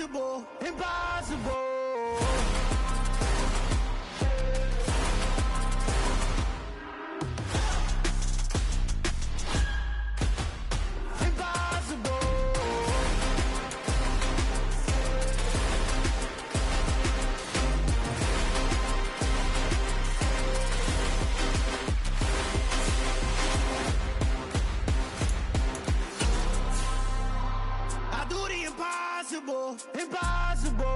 Impossible, impossible. Impossible, impossible.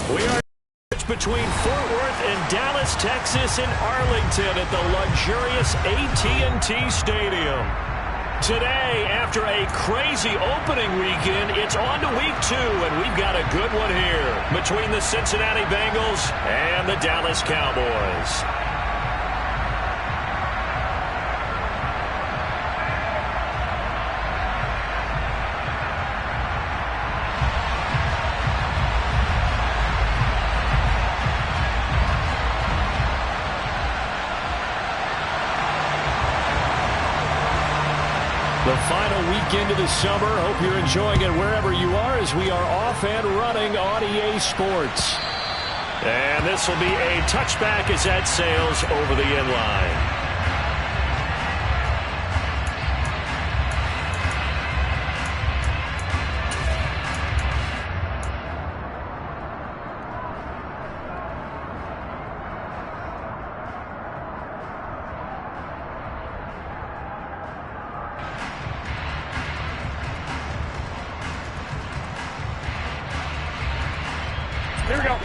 We are between Fort Worth and Dallas, Texas, and Arlington at the luxurious AT&T Stadium. Today, after a crazy opening weekend, it's on to week 2, and we've got a good one here between the Cincinnati Bengals and the Dallas Cowboys. The final weekend of the summer. Hope you're enjoying it wherever you are as we are off and running on EA Sports. And this will be a touchback as that sails over the end line. Here we go.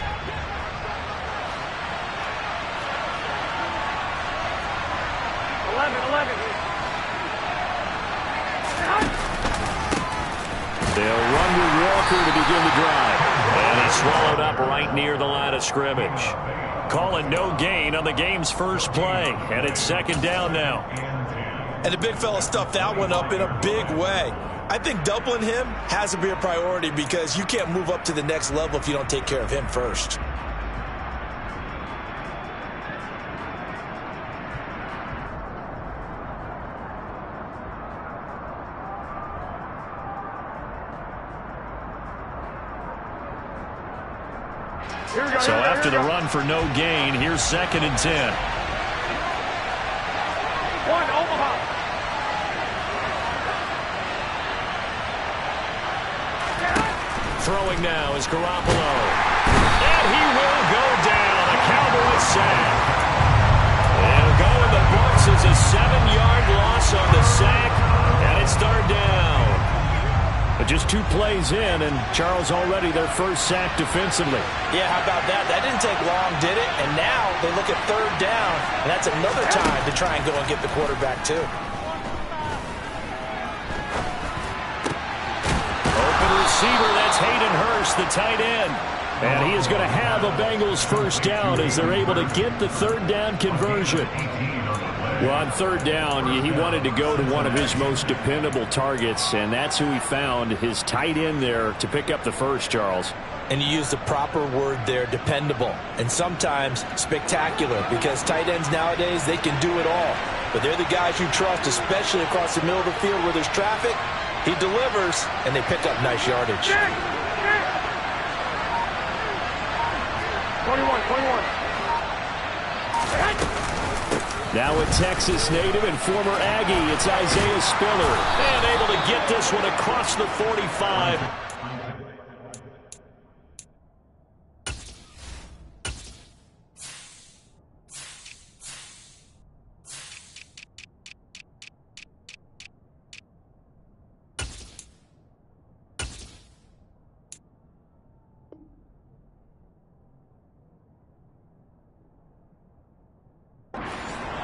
11, 11. They'll run with Walker to begin the drive. And he's swallowed up right near the line of scrimmage. Calling no gain on the game's first play. And it's second down now. And the big fella stuffed that one up in a big way. I think doubling him has to be a priority because you can't move up to the next level if you don't take care of him first. So after the run for no gain, here's second and 10. One, Omaha. Throwing now is Garoppolo. And he will go down. A Cowboys sack. It'll go in the books as a 7-yard loss on the sack. And it's third down. But just 2 plays in, and Charles already their first sack defensively. Yeah, how about that? That didn't take long, did it? And now they look at third down, and that's another time to try and go and get the quarterback, too. Open receiver, that's Hayden Hurst, the tight end. And he is going to have a Bengals first down as they're able to get the third down conversion. Well, on third down, he wanted to go to one of his most dependable targets, and that's who he found, his tight end there, to pick up the first, Charles. And you use the proper word there, dependable, and sometimes spectacular, because tight ends nowadays, they can do it all. But they're the guys you trust, especially across the middle of the field where there's traffic. He delivers, and they pick up nice yardage. 21. Now a Texas native and former Aggie, it's Isaiah Spiller. And able to get this one across the 45.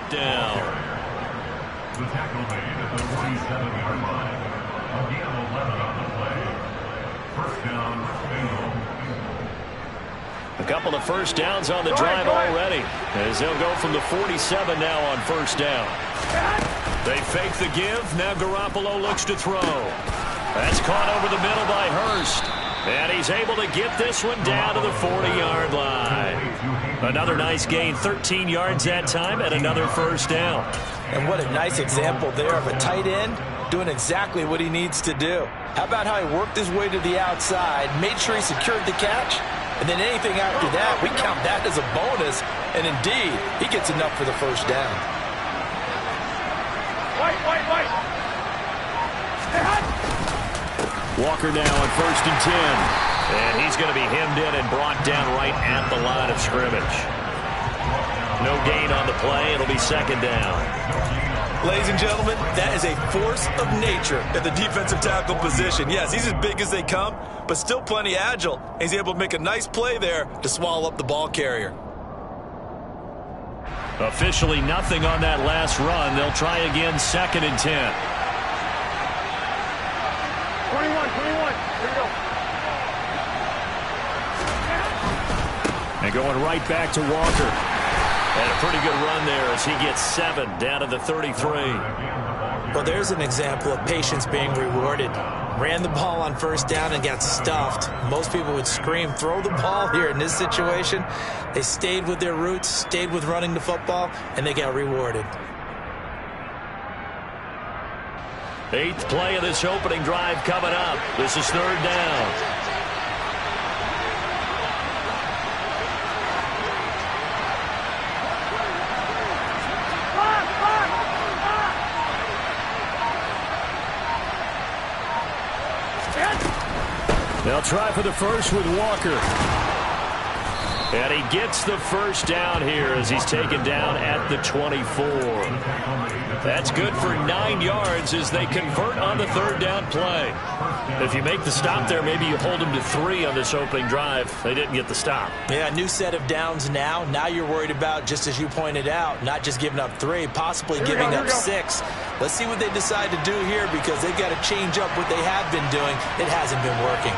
Down. The tackle made at the 47-yard line. Again, 11 on the play. First down, Bengals. A couple of first downs on the drive already, as they'll go from the 47 now on first down. They fake the give. Now Garoppolo looks to throw. That's caught over the middle by Hurst. And he's able to get this one down to the 40-yard line. Another nice gain, 13 yards that time, and another first down. And what a nice example there of a tight end doing exactly what he needs to do. How about how he worked his way to the outside, made sure he secured the catch, and then anything after that, we count that as a bonus. And indeed, he gets enough for the first down. Wait. Walker now on 1st and 10. And he's going to be hemmed in and brought down right at the line of scrimmage. No gain on the play. It'll be second down. Ladies and gentlemen, that is a force of nature at the defensive tackle position. Yes, he's as big as they come, but still plenty agile. He's able to make a nice play there to swallow up the ball carrier. Officially nothing on that last run. They'll try again, 2nd and 10. 21. Here we go. And going right back to Walker. And a pretty good run there as he gets 7 down to the 33. Well, there's an example of patience being rewarded. Ran the ball on 1st down and got stuffed. Most people would scream, throw the ball here. In this situation, they stayed with their roots, stayed with running the football, and they got rewarded. 8th play of this opening drive coming up. This is 3rd down. They'll try for the first with Walker. And he gets the first down here as he's taken down at the 24. That's good for 9 yards as they convert on the 3rd down play. If you make the stop there, maybe you hold them to 3 on this opening drive. They didn't get the stop. Yeah, new set of downs now. Now you're worried about, just as you pointed out, not just giving up 3, possibly giving up 6. Let's see what they decide to do here because they've got to change up what they have been doing. It hasn't been working.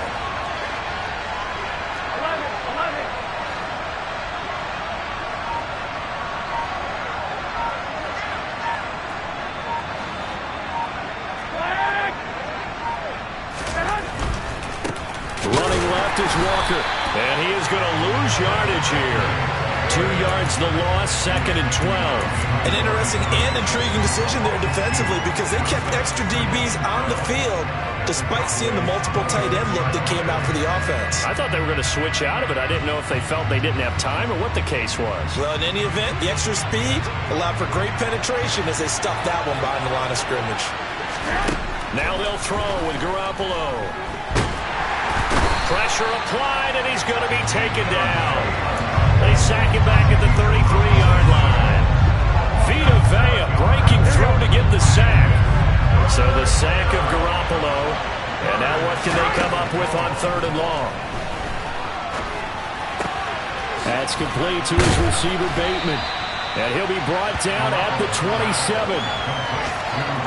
Is Walker, and he is going to lose yardage here. 2 yards the loss, 2nd and 12. An interesting and intriguing decision there defensively because they kept extra DBs on the field despite seeing the multiple tight end look that came out for the offense. I thought they were going to switch out of it. I didn't know if they felt they didn't have time or what the case was. Well, in any event, the extra speed allowed for great penetration as they stuffed that one behind the line of scrimmage. Now they'll throw with Garoppolo. Pressure applied, and he's going to be taken down. They sack him back at the 33-yard line. Vita Vea breaking through to get the sack. So the sack of Garoppolo. And now what can they come up with on 3rd and long? That's complete to his receiver, Bateman. And he'll be brought down at the 27.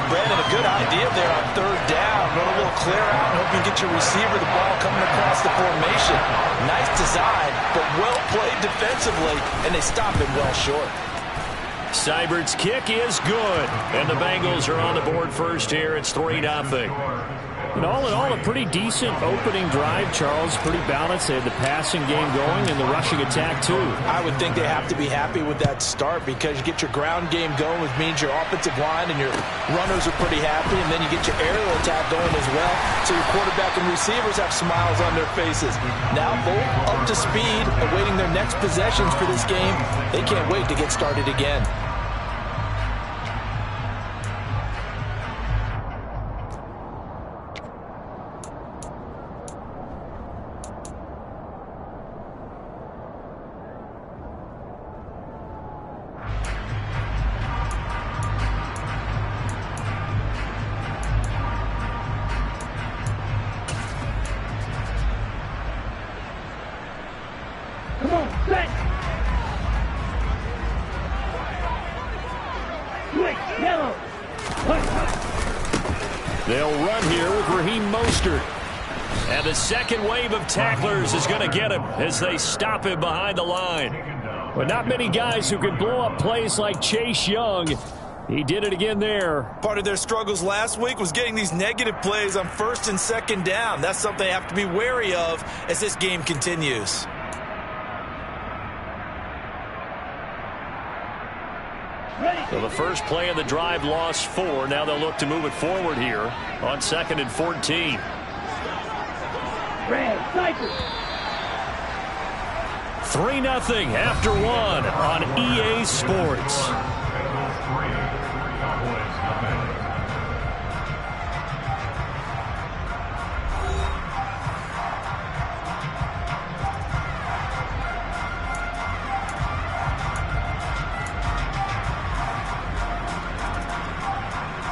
Brandon, a good idea there on 3rd down. Run a little clear out and hope you get your receiver the ball coming across the formation. Nice design, but well played defensively, and they stop him well short. Seibert's kick is good, and the Bengals are on the board first here. It's 3-0. And all in all, a pretty decent opening drive, Charles. Pretty balanced. They had the passing game going and the rushing attack, too. I would think they have to be happy with that start because you get your ground game going, which means your offensive line and your runners are pretty happy, and then you get your aerial attack going as well. So your quarterback and receivers have smiles on their faces. Now both up to speed, awaiting their next possessions for this game. They can't wait to get started again. They'll run here with Raheem Mostert. And the second wave of tacklers is going to get him as they stop him behind the line. But not many guys who can blow up plays like Chase Young. He did it again there. Part of their struggles last week was getting these negative plays on first and second down. That's something they have to be wary of as this game continues. So the first play of the drive lost 4. Now they'll look to move it forward here on 2nd and 14. Red, sniper. 3-0 after 1 on EA Sports.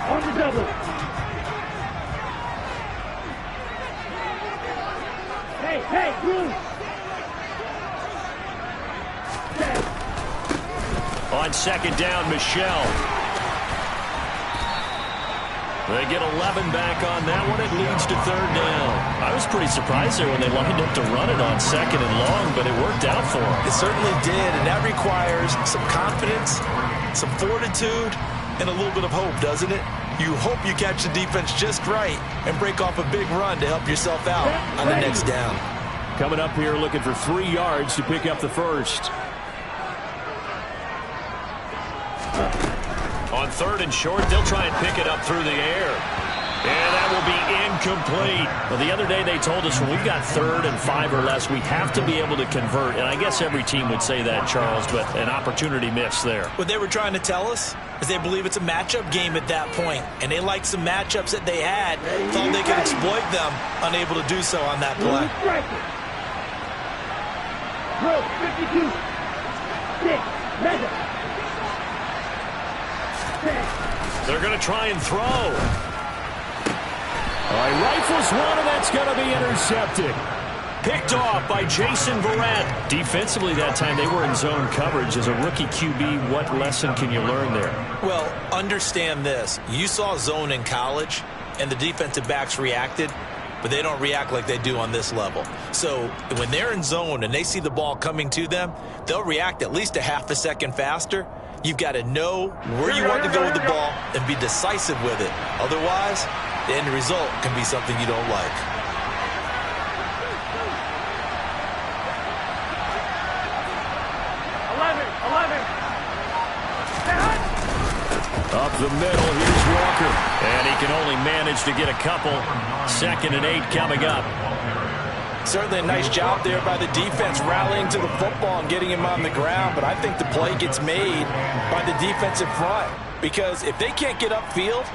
On the double. Hey, Bruce. On 2nd down, Michelle. They get 11 back on that one. It leads to 3rd down. I was pretty surprised there when they lined up to run it on 2nd and long, but it worked out for them. It certainly did, and that requires some confidence, some fortitude, and a little bit of hope, doesn't it? You hope you catch the defense just right and break off a big run to help yourself out on the next down. Coming up here looking for 3 yards to pick up the first. On 3rd and short, they'll try and pick it up through the air. And that will be incomplete. Well, the other day they told us when we've got 3rd and 5 or less, we have to be able to convert. And I guess every team would say that, Charles, but an opportunity missed there. What they were trying to tell us is they believe it's a matchup game at that point, and they liked some matchups that they had, thought they could exploit them, unable to do so on that play. Bro, 52. 6. Mega. They're going to try and throw. All right, rifles one, and that's going to be intercepted. Picked off by Jason Verrett. Defensively that time, they were in zone coverage. As a rookie QB, what lesson can you learn there? Well, understand this. You saw zone in college, and the defensive backs reacted, but they don't react like they do on this level. So when they're in zone and they see the ball coming to them, they'll react at least a half a second faster. You've got to know where you want to go with the ball and be decisive with it. Otherwise, the end result can be something you don't like. Up the middle, here's Walker. And he can only manage to get a couple. 2nd and 8 coming up. Certainly a nice job there by the defense rallying to the football and getting him on the ground, but I think the play gets made by the defensive front because if they can't get upfield,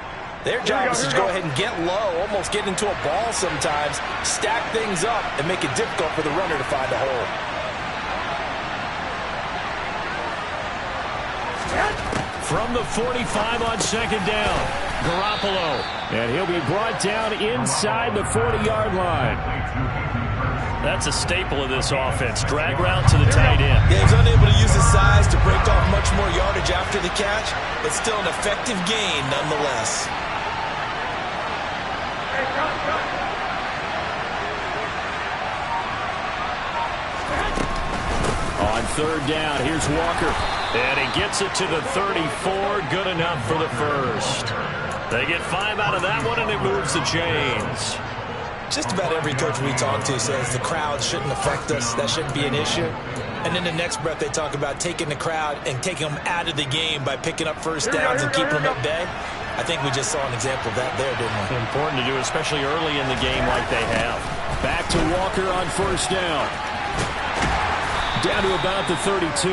their job is to go ahead and get low, almost get into a ball sometimes, stack things up, and make it difficult for the runner to find a hole. From the 45 on 2nd down, Garoppolo. And he'll be brought down inside the 40-yard line. That's a staple of this offense. Drag route to the tight end. Yeah, he's unable to use his size to break off much more yardage after the catch, but still an effective gain nonetheless. On 3rd down, here's Walker. And he gets it to the 34. Good enough for the first. They get 5 out of that one, and it moves the chains. Just about every coach we talk to says the crowd shouldn't affect us. That shouldn't be an issue. And in the next breath, they talk about taking the crowd and taking them out of the game by picking up first downs and keeping them at bay. I think we just saw an example of that there, didn't we? Important to do, especially early in the game like they have. Back to Walker on 1st down. Down to about the 32.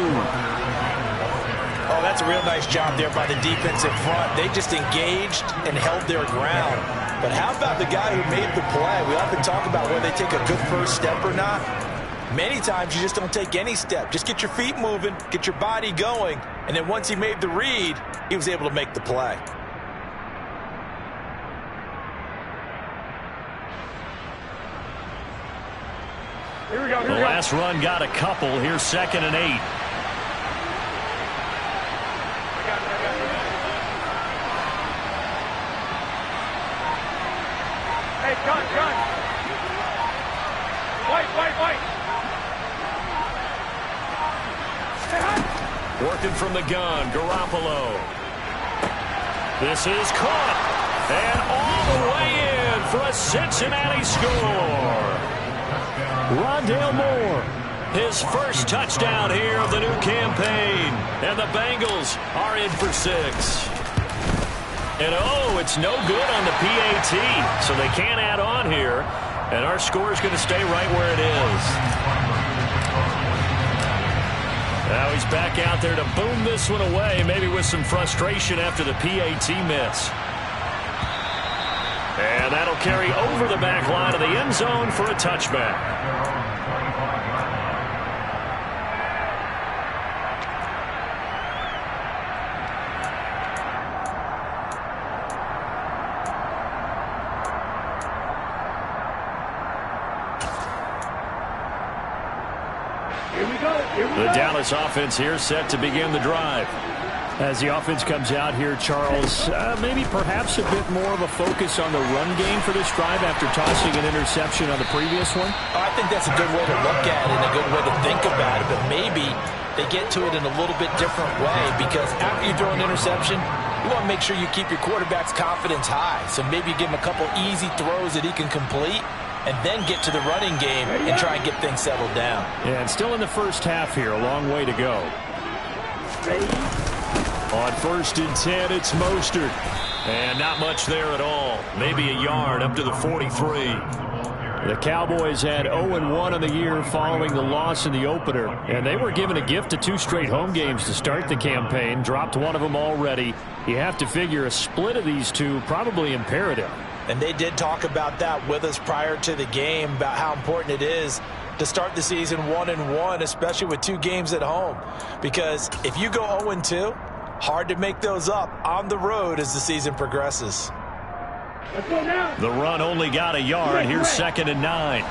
Oh, that's a real nice job there by the defensive front. They just engaged and held their ground. But how about the guy who made the play? We often talk about whether they take a good first step or not. Many times you just don't take any step. Just get your feet moving, get your body going, and then once he made the read, he was able to make the play. Here we go. The last run got a couple. Here's 2nd and 8. Hey, gun. White. Working from the gun, Garoppolo. This is caught. And all the way in for a Cincinnati score. Rondale Moore, his first touchdown here of the new campaign. And the Bengals are in for 6. And oh, it's no good on the PAT, so they can't add on here. And our score is going to stay right where it is. Now he's back out there to boom this one away, maybe with some frustration after the PAT miss. And that'll carry over the back line of the end zone for a touchback. The Dallas offense here set to begin the drive. As the offense comes out here, Charles, maybe perhaps a bit more of a focus on the run game for this drive after tossing an interception on the previous one? I think that's a good way to look at it and a good way to think about it, but maybe they get to it in a little bit different way, because after you throw an interception, you want to make sure you keep your quarterback's confidence high. So maybe you give him a couple easy throws that he can complete, and then get to the running game and try and get things settled down. Yeah, and still in the first half here, a long way to go. On 1st and 10, it's Mostert. And not much there at all. Maybe a yard up to the 43. The Cowboys had 0-1 on the year following the loss in the opener. And they were given a gift of 2 straight home games to start the campaign. Dropped one of them already. You have to figure a split of these two probably imperative. And they did talk about that with us prior to the game, about how important it is to start the season 1-1, especially with 2 games at home. Because if you go 0-2, hard to make those up on the road as the season progresses. Let's go now. The run only got a yard. Here's 2nd and 9.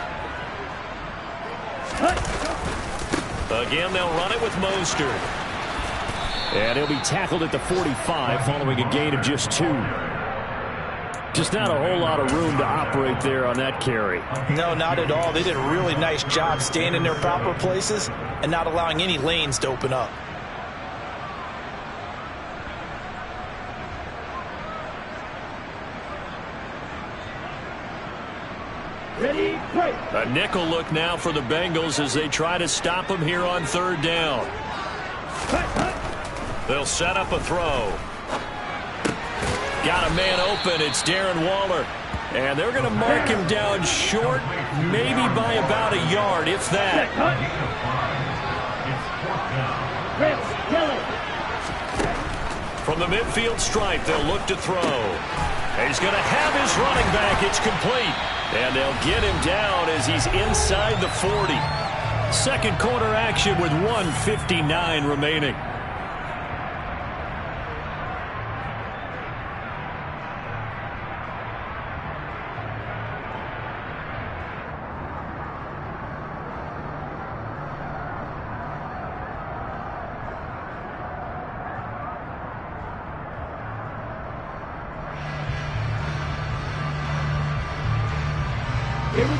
Again, they'll run it with Mostert. And he'll be tackled at the 45 following a gain of just 2. Just not a whole lot of room to operate there on that carry. No, not at all. They did a really nice job staying in their proper places and not allowing any lanes to open up. Ready, play. A nickel look now for the Bengals as they try to stop him here on 3rd down. They'll set up a throw. Got a man open. It's Darren Waller. And they're going to mark him down short, maybe by about a yard, if that. From the midfield stripe, they'll look to throw. And he's going to have his running back. It's complete. And they'll get him down as he's inside the 40. Second quarter action with 1:59 remaining.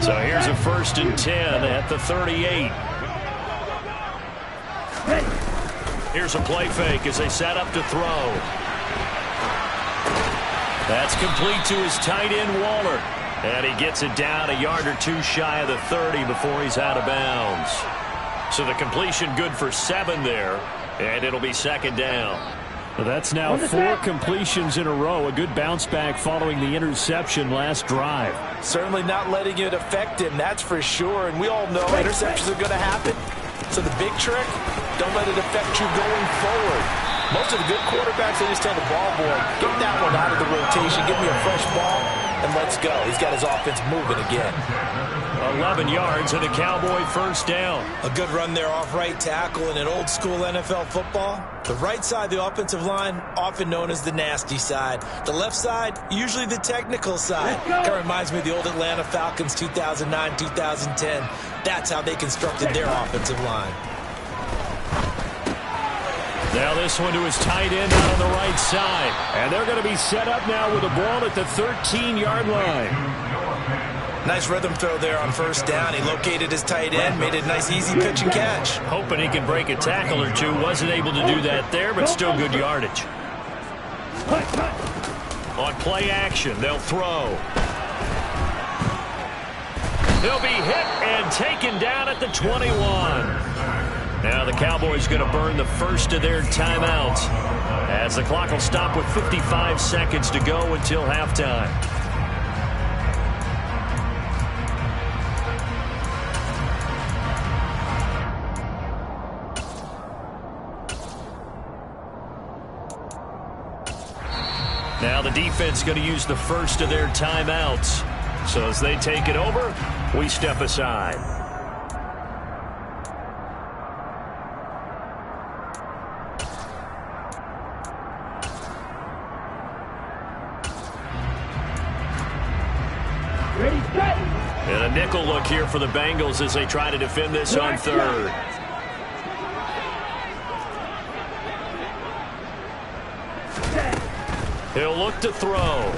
So here's a 1st and 10 at the 38. Here's a play fake as they set up to throw. That's complete to his tight end, Waller. And he gets it down a yard or 2 shy of the 30 before he's out of bounds. So the completion good for 7 there, and it'll be 2nd down. Well, that's now 4 completions in a row. A good bounce back following the interception last drive. Certainly not letting it affect him, that's for sure. And we all know interceptions are going to happen. So the big trick, don't let it affect you going forward. Most of the good quarterbacks, they just tell the ball boy, get that one out of the rotation, give me a fresh ball, and let's go. He's got his offense moving again. 11 yards and a Cowboy 1st down. A good run there off right tackle in an old school NFL football. The right side, the offensive line, often known as the nasty side. The left side, usually the technical side. Kind of reminds me of the old Atlanta Falcons 2009, 2010. That's how they constructed their offensive line. Now this one to his tight end out on the right side. And they're going to be set up now with the ball at the 13-yard line. Nice rhythm throw there on 1st down. He located his tight end, made it a nice easy pitch and catch. Hoping he can break a tackle or 2. Wasn't able to do that there, but still good yardage. On play action, they'll throw. He'll be hit and taken down at the 21. Now the Cowboys going to burn the first of their timeouts as the clock will stop with 55 seconds to go until halftime. Now the defense going to use the first of their timeouts. So as they take it over, we step aside. Ready, set. And a nickel look here for the Bengals as they try to defend this on third. He'll look to throw.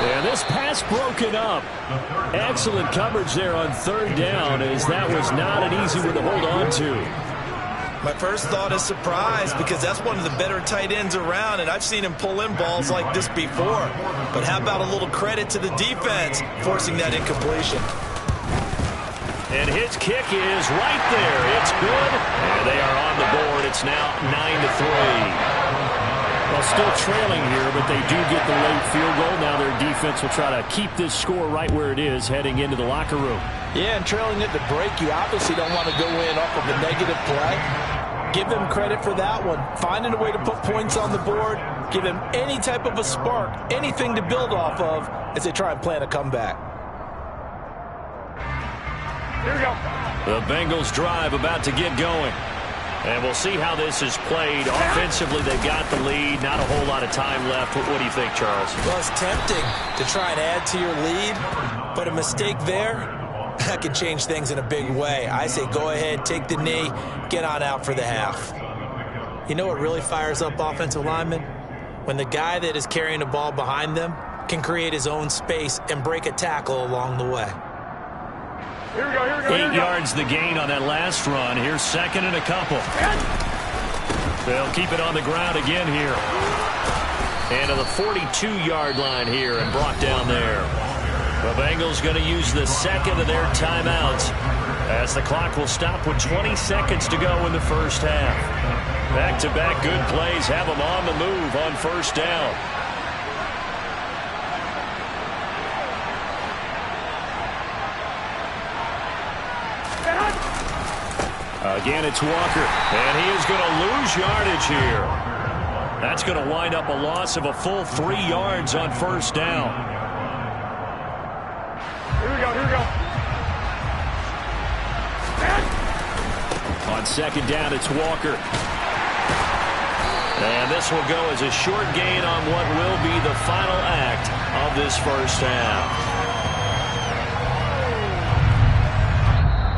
And this pass broken up. Excellent coverage there on third down, as that was not an easy one to hold on to. My first thought is surprise, because that's one of the better tight ends around, and I've seen him pull in balls like this before. But how about a little credit to the defense forcing that incompletion? And his kick is right there. It's good. And they are on the board. It's now 9-3. Well, still trailing here, but they do get the late field goal. Now their defense will try to keep this score right where it is heading into the locker room. Yeah, and trailing at the break, you obviously don't want to go in off of a negative play. Give them credit for that one. Finding a way to put points on the board, give them any type of a spark, anything to build off of as they try and plan a comeback. Here we go. The Bengals drive about to get going. And we'll see how this is played. Offensively, they've got the lead. Not a whole lot of time left. What do you think, Charles? Well, it's tempting to try and add to your lead, but a mistake there, that can change things in a big way. I say go ahead, take the knee, get on out for the half. You know what really fires up offensive linemen? When the guy that is carrying the ball behind them can create his own space and break a tackle along the way. Here we go, here we go. 8 yards the gain on that last run. Here's second and a couple. They'll keep it on the ground again here. And to the 42-yard line here and brought down there. The Bengals going to use the second of their timeouts as the clock will stop with 20 seconds to go in the first half. Back-to-back good plays have them on the move on first down. Again, it's Walker, and he is going to lose yardage here. That's going to wind up a loss of a full 3 yards on first down. Here we go, here we go. On second down, it's Walker. And this will go as a short gain on what will be the final act of this first half.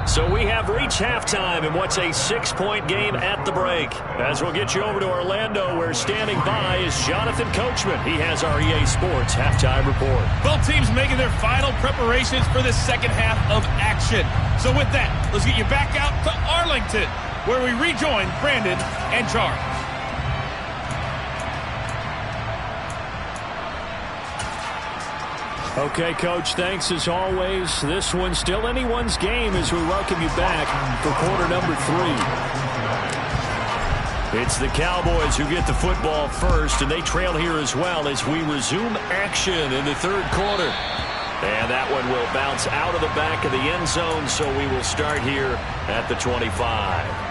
So we have reached halftime in what's a 6-point game at the break. As we'll get you over to Orlando, where standing by is Jonathan Coachman. He has our EA Sports halftime report. Both teams making their final preparations for the second half of action. So with that, let's get you back out to Arlington, where we rejoin Brandon and Charles. Okay, Coach, thanks as always. This one's still anyone's game as we welcome you back for quarter number 3. It's the Cowboys who get the football first, and they trail here as well as we resume action in the third quarter. And that one will bounce out of the back of the end zone, so we will start here at the 25.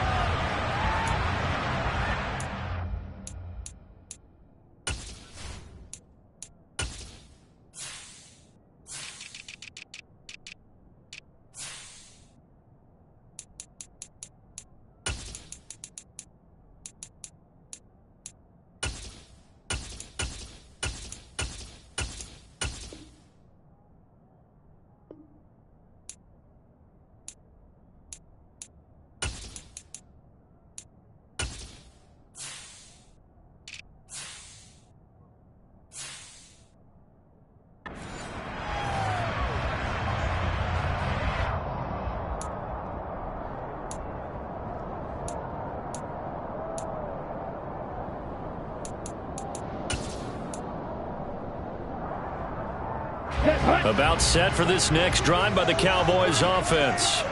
About set for this next drive by the Cowboys offense.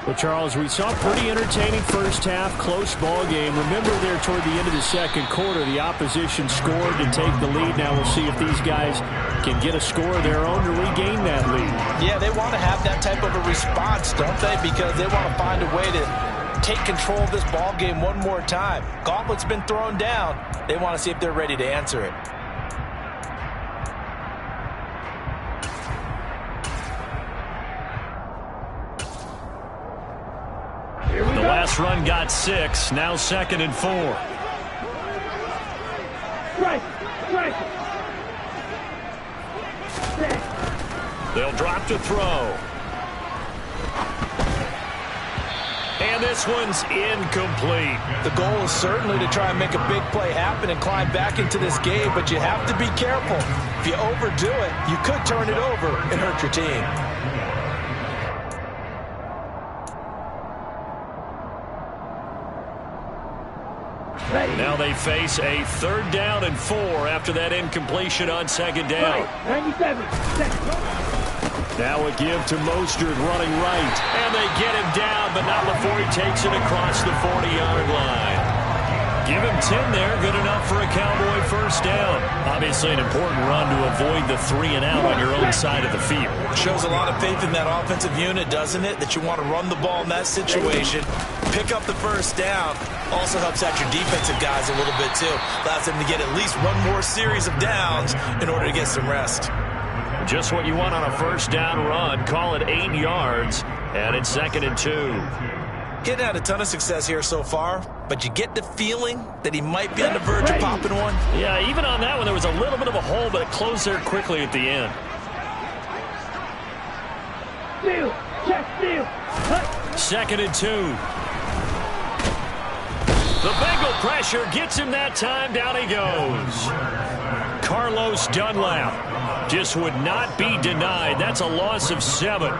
Well, Charles, we saw a pretty entertaining first half, close ball game. Remember there toward the end of the second quarter, the opposition scored to take the lead. Now we'll see if these guys can get a score of their own to regain that lead. Yeah, they want to have that type of a response, don't they? Because they want to find a way to take control of this ball game one more time. Gauntlet's been thrown down. They want to see if they're ready to answer it. The last run got 6. Now 2nd and 4. They'll drop to throw. And this one's incomplete. The goal is certainly to try and make a big play happen and climb back into this game, but you have to be careful. If you overdo it, you could turn it over and hurt your team. Now they face a 3rd down and 4 after that incompletion on 2nd down. 97. Now a give to Mostert running right. And they get him down, but not before he takes it across the 40-yard line. Give him 10 there, good enough for a Cowboy first down. Obviously an important run to avoid the 3-and-out on your own side of the field. Shows a lot of faith in that offensive unit, doesn't it? That you want to run the ball in that situation. Pick up the first down. Also helps out your defensive guys a little bit too. Allows them to get at least one more series of downs in order to get some rest. Just what you want on a first down run. Call it 8 yards, and it's 2nd and 2. Getting had a ton of success here so far, but you get the feeling that he might be on the verge of popping one. Yeah, even on that one, there was a little bit of a hole, but it closed there quickly at the end. Steal. Check steal. 2nd and 2. The Bengal pressure gets him that time. Down he goes. Carlos Dunlap just would not be denied. That's a loss of 7.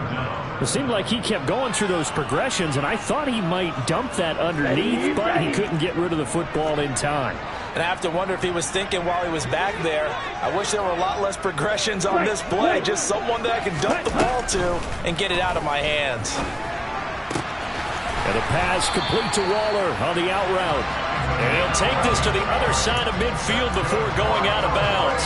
It seemed like he kept going through those progressions, and I thought he might dump that underneath, but he couldn't get rid of the football in time. And I have to wonder if he was thinking while he was back there, I wish there were a lot less progressions on this play. Just someone that I can dump the ball to and get it out of my hands. And the pass complete to Waller on the out route. And he'll take this to the other side of midfield before going out of bounds.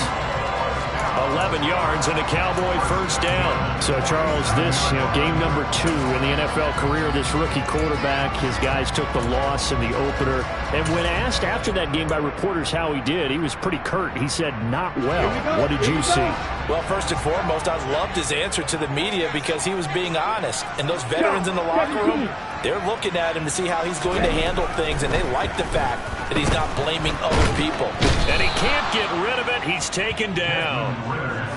11 yards and a Cowboy first down. So, Charles, this game number 2 in the NFL career, this rookie quarterback, his guys took the loss in the opener. And when asked after that game by reporters how he did, he was pretty curt. He said, not well. What did you see? Well, first and foremost, I loved his answer to the media because he was being honest. And those veterans in the locker room, they're looking at him to see how he's going to handle things, and they like the fact that he's not blaming other people. And he can't get rid of it. He's taken down.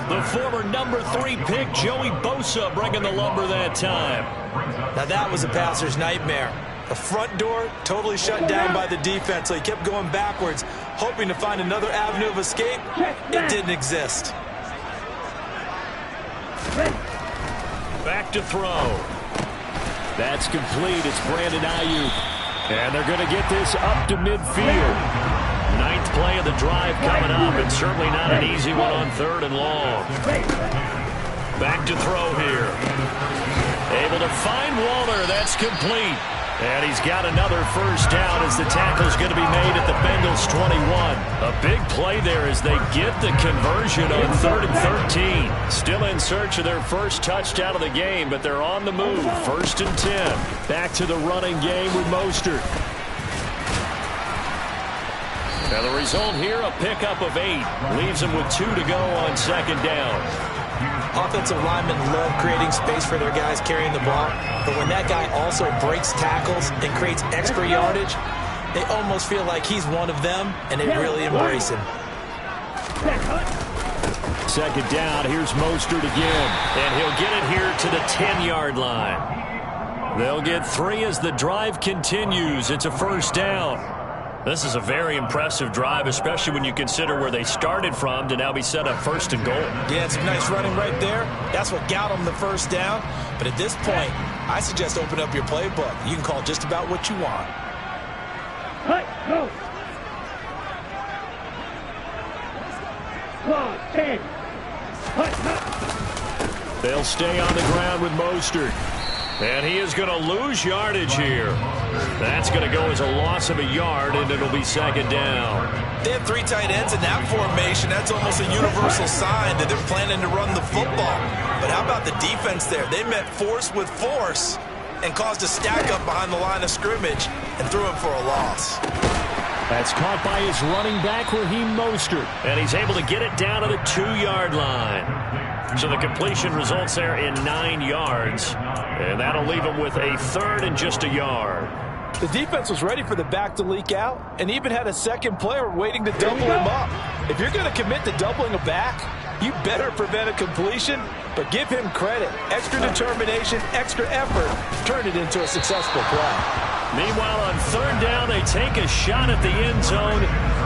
The former number 3 pick, Joey Bosa, bringing the lumber that time. Now that was a passer's nightmare. The front door totally shut down by the defense, so he kept going backwards, hoping to find another avenue of escape. It didn't exist. Back to throw. That's complete. It's Brandon Ayuk. And they're going to get this up to midfield. 9th play of the drive coming up, and certainly not an easy one on 3rd and long. Back to throw here. Able to find Waller. That's complete. And he's got another first down as the tackle's going to be made at the Bengals 21. A big play there as they get the conversion on 3rd and 13. Still in search of their first touchdown of the game, but they're on the move. 1st and 10. Back to the running game with Mostert. Now the result here, a pickup of 8. Leaves them with 2 to go on 2nd down. Offensive linemen love creating space for their guys carrying the ball, but when that guy also breaks tackles and creates extra yardage, they almost feel like he's one of them, and they really embrace him. 2nd down, here's Mostert again, and he'll get it here to the 10-yard line. They'll get 3 as the drive continues. It's a first down. This is a very impressive drive, especially when you consider where they started from to now be set up 1st and goal. Yeah, some nice running right there. That's what got them the first down. But at this point, I suggest open up your playbook. You can call just about what you want. Go. 10. They'll stay on the ground with Mostert. And he is going to lose yardage here. That's going to go as a loss of a yard, and it'll be second down. They have 3 tight ends in that formation. That's almost a universal sign that they're planning to run the football. But how about the defense there? They met force with force and caused a stack up behind the line of scrimmage and threw him for a loss. That's caught by his running back, Raheem Mostert. And he's able to get it down to the 2-yard line. So the completion results there in 9 yards. And that'll leave him with a 3rd and just a yard. The defense was ready for the back to leak out and even had a second player waiting to double him up. If you're going to commit to doubling a back, you better prevent a completion, but give him credit. Extra determination, extra effort, turn it into a successful play. Meanwhile, on 3rd down, they take a shot at the end zone,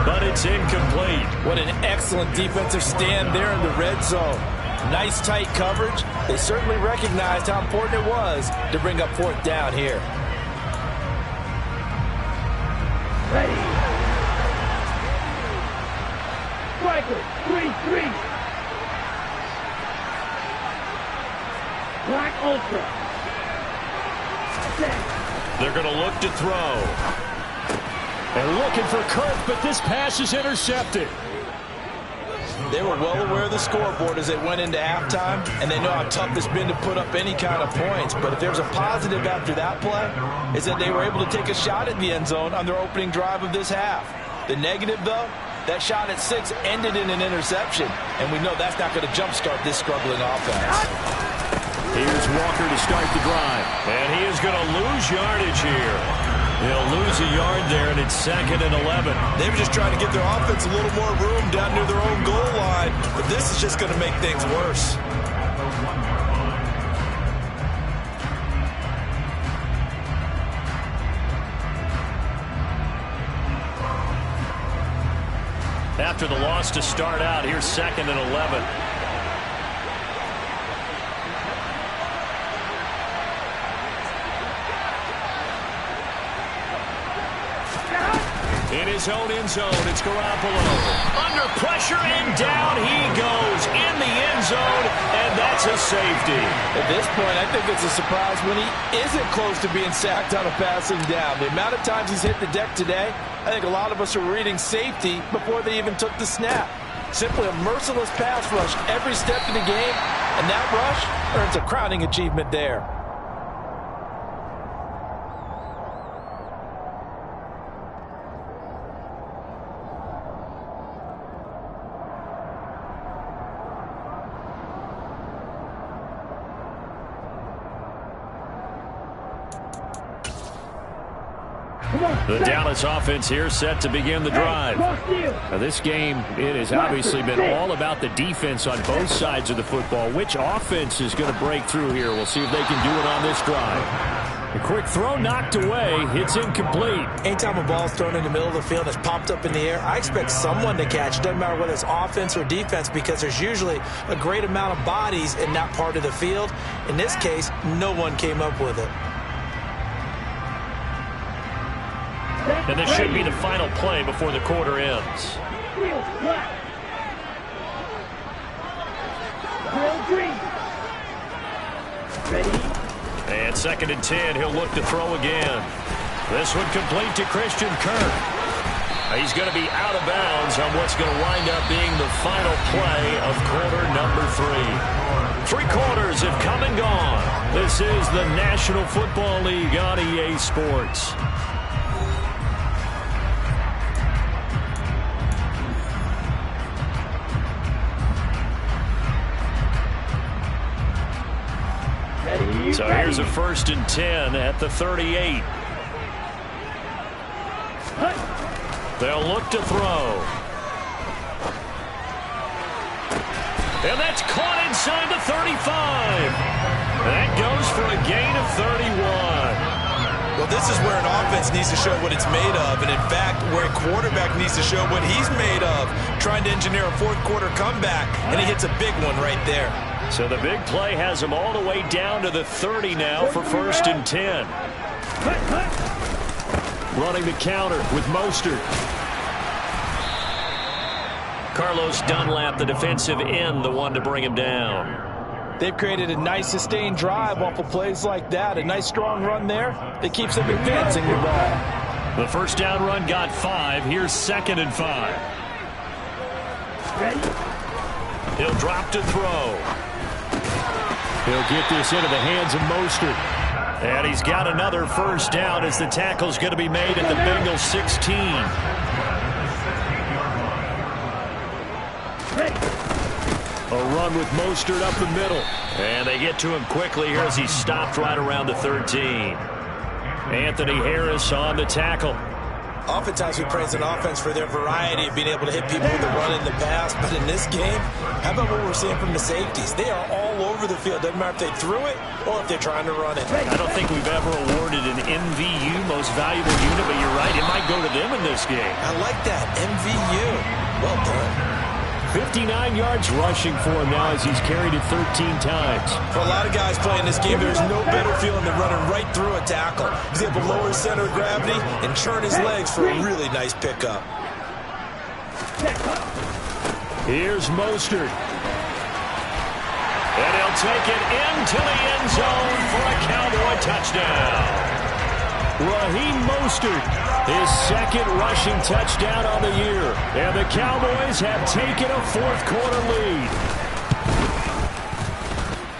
but it's incomplete. What an excellent defensive stand there in the red zone. Nice tight coverage. They certainly recognized how important it was to bring up 4th down here. Ready. Striker, 3-3. Black Ultra. Set. They're going to look to throw. And looking for Kirk, but this pass is intercepted. They were well aware of the scoreboard as they went into halftime, and they know how tough it's been to put up any kind of points. But if there's a positive after that play, is that they were able to take a shot at the end zone on their opening drive of this half. The negative, though, that shot at 6 ended in an interception, and we know that's not going to jumpstart this struggling offense. Here's Walker to start the drive. And he is going to lose yardage here. He'll lose a yard there, and it's 2nd and 11. They were just trying to give their offense a little more room down near their own goal line, but this is just going to make things worse. After the loss to start out, here's 2nd and 11. In his own end zone, it's Garoppolo. Under pressure, and down he goes in the end zone, and that's a safety. At this point, I think it's a surprise when he isn't close to being sacked on a passing down. The amount of times he's hit the deck today, I think a lot of us are reading safety before they even took the snap. Simply a merciless pass rush every step of the game, and that rush earns a crowning achievement there. The Dallas offense here set to begin the drive. Now this game, it has obviously been all about the defense on both sides of the football. Which offense is going to break through here? We'll see if they can do it on this drive. A quick throw knocked away. It's incomplete. Anytime a ball's thrown in the middle of the field and it's popped up in the air, I expect someone to catch. It doesn't matter whether it's offense or defense, because there's usually a great amount of bodies in that part of the field. In this case, no one came up with it. And this should be the final play before the quarter ends. And 2nd and 10, he'll look to throw again. This one complete to Christian Kirk. He's going to be out of bounds on what's going to wind up being the final play of quarter number 3. 3 quarters have come and gone. This is the National Football League on EA Sports. So here's a 1st and 10 at the 38. They'll look to throw. And that's caught inside the 35. That goes for a gain of 31. Well, this is where an offense needs to show what it's made of, and in fact, where a quarterback needs to show what he's made of, trying to engineer a 4th quarter comeback, and he hits a big one right there. So the big play has him all the way down to the 30 now for 1st and 10. Running the counter with Mostert. Carlos Dunlap, the defensive end, the one to bring him down. They've created a nice sustained drive off of plays like that. A nice strong run there that keeps them advancing the ball. The first down run got 5. Here's 2nd and 5. He'll drop to throw. He'll get this into the hands of Mostert. And he's got another first down as the tackle's going to be made at the Bengals 16. A run with Mostert up the middle. And they get to him quickly here as he's stopped right around the 13. Anthony Harris on the tackle. Oftentimes we praise an offense for their variety of being able to hit people with the run in the pass. But in this game, how about what we're seeing from the safeties? They are all over the field. Doesn't matter if they threw it or if they're trying to run it. I don't think we've ever awarded an MVU, most valuable unit, but you're right. It might go to them in this game. I like that. MVU. Well done. 59 yards rushing for him now as he's carried it 13 times. For a lot of guys playing this game, there's no better feeling than running right through a tackle. He's able to lower his center of gravity and turn his legs for a really nice pickup. Here's Mostert. And he'll take it into the end zone for a Cowboy touchdown. Raheem Mostert, his 2nd rushing touchdown on the year. And the Cowboys have taken a 4th quarter lead.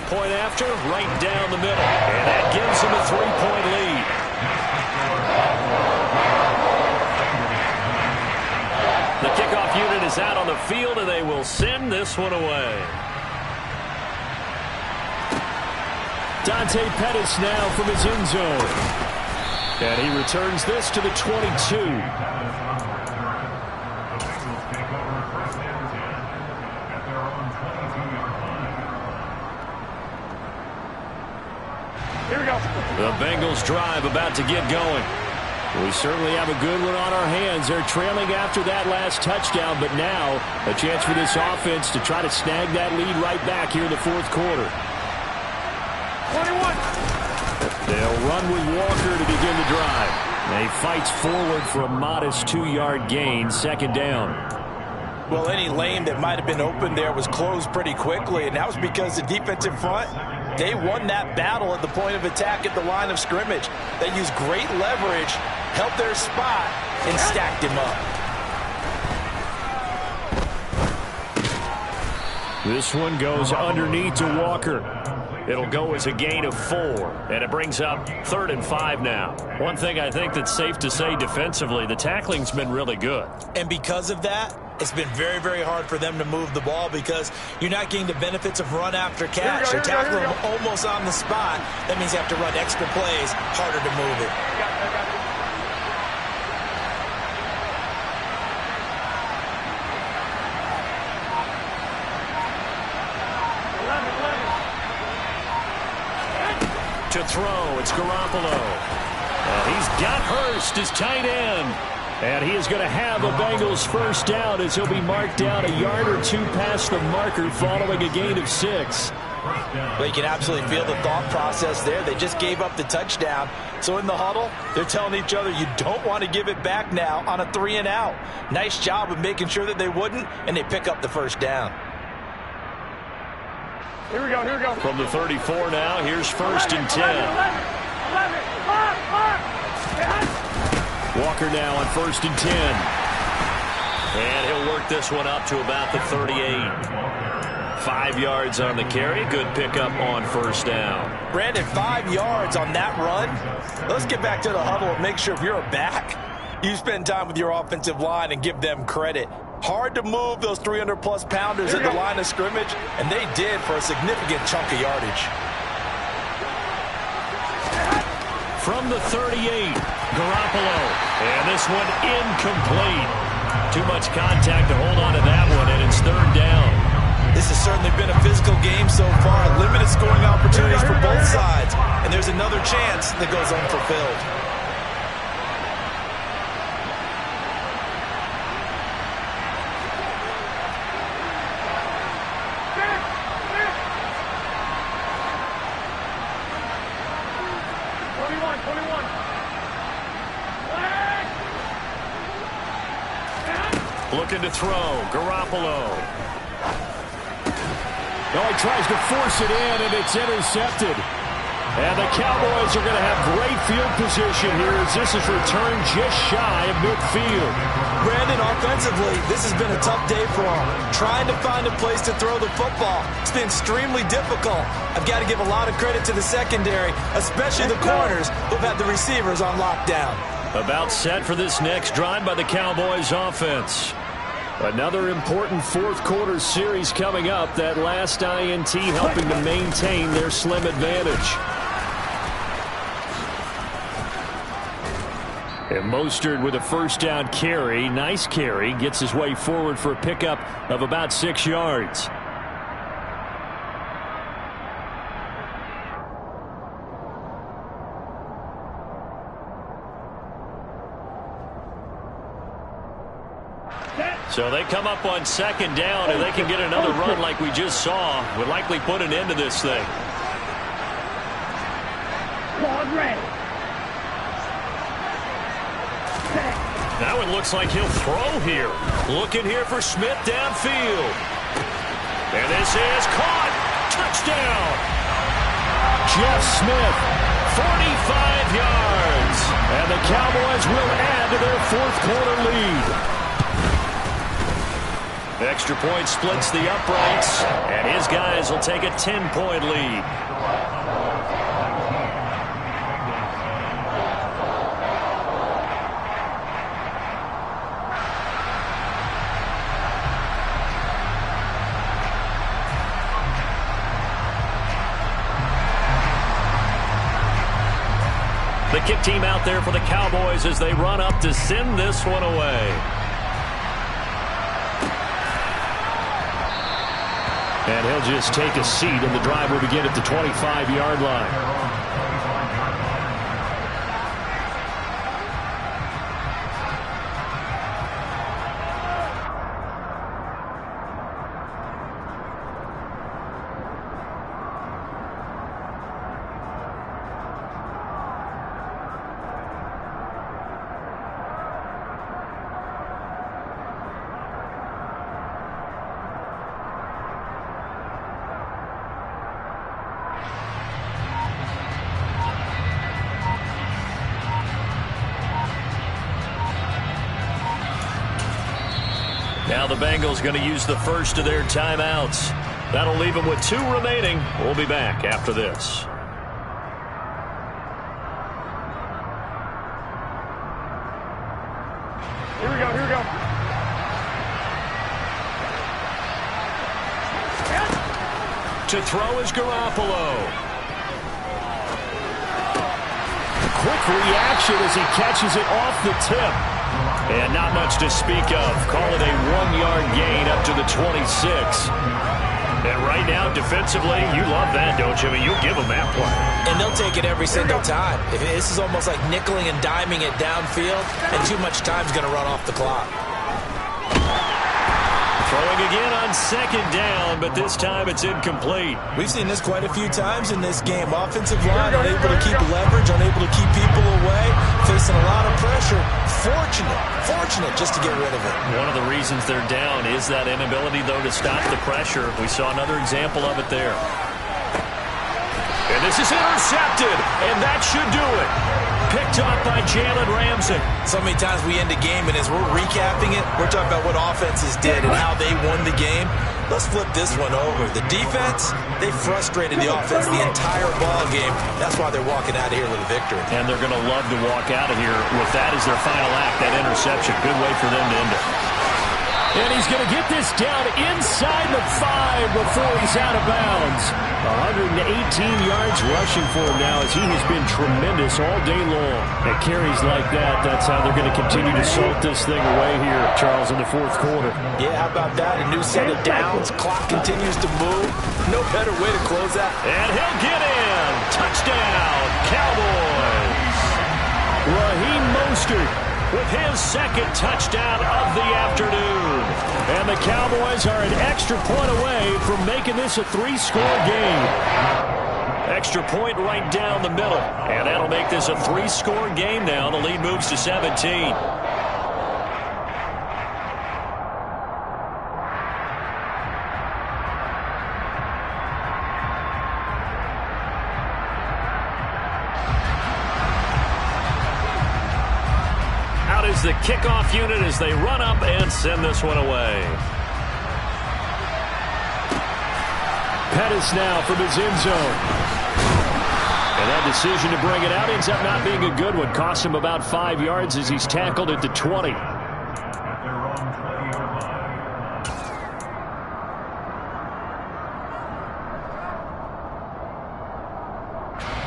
Point after, right down the middle. And that gives them a 3-point lead. The kickoff unit is out on the field, and they will send this one away. Dante Pettis now from his end zone. And he returns this to the 22. Here we go. The Bengals drive about to get going. We certainly have a good one on our hands. They're trailing after that last touchdown, but now a chance for this offense to try to snag that lead right back here in the 4th quarter. 21. They'll run with Walker to begin the drive. He fights forward for a modest 2-yard gain, 2nd down. Well, any lane that might have been open there was closed pretty quickly, and that was because the defensive front, they won that battle at the point of attack at the line of scrimmage. They used great leverage, held their spot, and stacked him up. This one goes underneath to Walker. It'll go as a gain of 4, and it brings up 3rd and 5 now. One thing I think that's safe to say defensively, the tackling's been really good. And because of that, it's been very, very hard for them to move the ball because you're not getting the benefits of run after catch. They're tackling them almost on the spot. That means you have to run extra plays, harder to move it. To throw, it's Garoppolo. He's got Hurst as tight end. And he is going to have the Bengals first down as he'll be marked down a yard or 2 past the marker following a gain of 6. But you can absolutely feel the thought process there. They just gave up the touchdown. So in the huddle, they're telling each other, you don't want to give it back now on a 3-and-out. Nice job of making sure that they wouldn't, and they pick up the first down. Here we go, here we go. From the 34 now, here's 1st and 10. 11. Walker now on 1st and 10. And he'll work this one up to about the 38. 5 yards on the carry. Good pickup on 1st down. Brandon, 5 yards on that run. Let's get back to the huddle and make sure if you're a back, you spend time with your offensive line and give them credit. Hard to move those 300-plus pounders at the line of scrimmage, and they did for a significant chunk of yardage. From the 38, Garoppolo. And this one incomplete. Too much contact to hold on to that one, and it's 3rd down. This has certainly been a physical game so far. Limited scoring opportunities for both sides, and there's another chance that goes unfulfilled. Looking to throw, Garoppolo. No, he tries to force it in, and it's intercepted. And the Cowboys are going to have great field position here as this is returned just shy of midfield. Brandon, offensively, this has been a tough day for him. Trying to find a place to throw the football. It's been extremely difficult. I've got to give a lot of credit to the secondary, especially the corners who've had the receivers on lockdown. About set for this next drive by the Cowboys offense. Another important fourth quarter series coming up. That last INT helping to maintain their slim advantage. And Mostert with a first down carry. Nice carry. Gets his way forward for a pickup of about 6 yards. So they come up on second down, and they can get another run like we just saw. Would likely put an end to this thing. Squad ready. Now it looks like he'll throw here. Looking here for Smith downfield. And this is caught. Touchdown. Jeff Smith, 45 yards. And the Cowboys will add to their fourth quarter lead. Extra point splits the uprights, and his guys will take a 10-point lead. The kick team out there for the Cowboys as they run up to send this one away. And he'll just take a seat, and the drive will begin at the 25-yard line. Now the Bengals going to use the first of their timeouts. That'll leave them with 2 remaining. We'll be back after this. Here we go, here we go. To throw is Garoppolo. Quick reaction as he catches it off the tip. And not much to speak of. Call it a 1-yard gain up to the 26. And right now, defensively, you love that, don't you? I mean, you'll give them that play. And they'll take it every single time. This is almost like nickeling and diming it downfield, and too much time's going to run off the clock. Throwing again on second down, but this time it's incomplete. We've seen this quite a few times in this game. Offensive line unable to keep leverage, unable to keep people away, facing a lot of pressure. Fortunate just to get rid of it. One of the reasons they're down is that inability, though, to stop the pressure. We saw another example of it there. And this is intercepted, and that should do it. Picked up by Jalen Ramsey. So many times we end a game, and as we're recapping it, we're talking about what offenses did and how they won the game. Let's flip this one over. The defense, they frustrated the offense the entire ball game. That's why they're walking out of here with a victory. And they're going to love to walk out of here with that as their final act, that interception. Good way for them to end it. And he's going to get this down inside the 5 before he's out of bounds. 118 yards rushing for him now as he has been tremendous all day long. At carries like that, that's how they're going to continue to salt this thing away here, Charles, in the fourth quarter. Yeah, how about that? A new set of downs. Clock continues to move. No better way to close that. And he'll get in. Touchdown, Cowboys. Raheem Mostert with his second touchdown of the afternoon. And the Cowboys are an extra point away from making this a 3-score game. Extra point right down the middle. And that'll make this a 3-score game now. The lead moves to 17. is the kickoff unit as they run up and send this one away. Pettis now from his end zone. And that decision to bring it out ends up not being a good one. Cost him about 5 yards as he's tackled at the 20. At their own 20-yard line.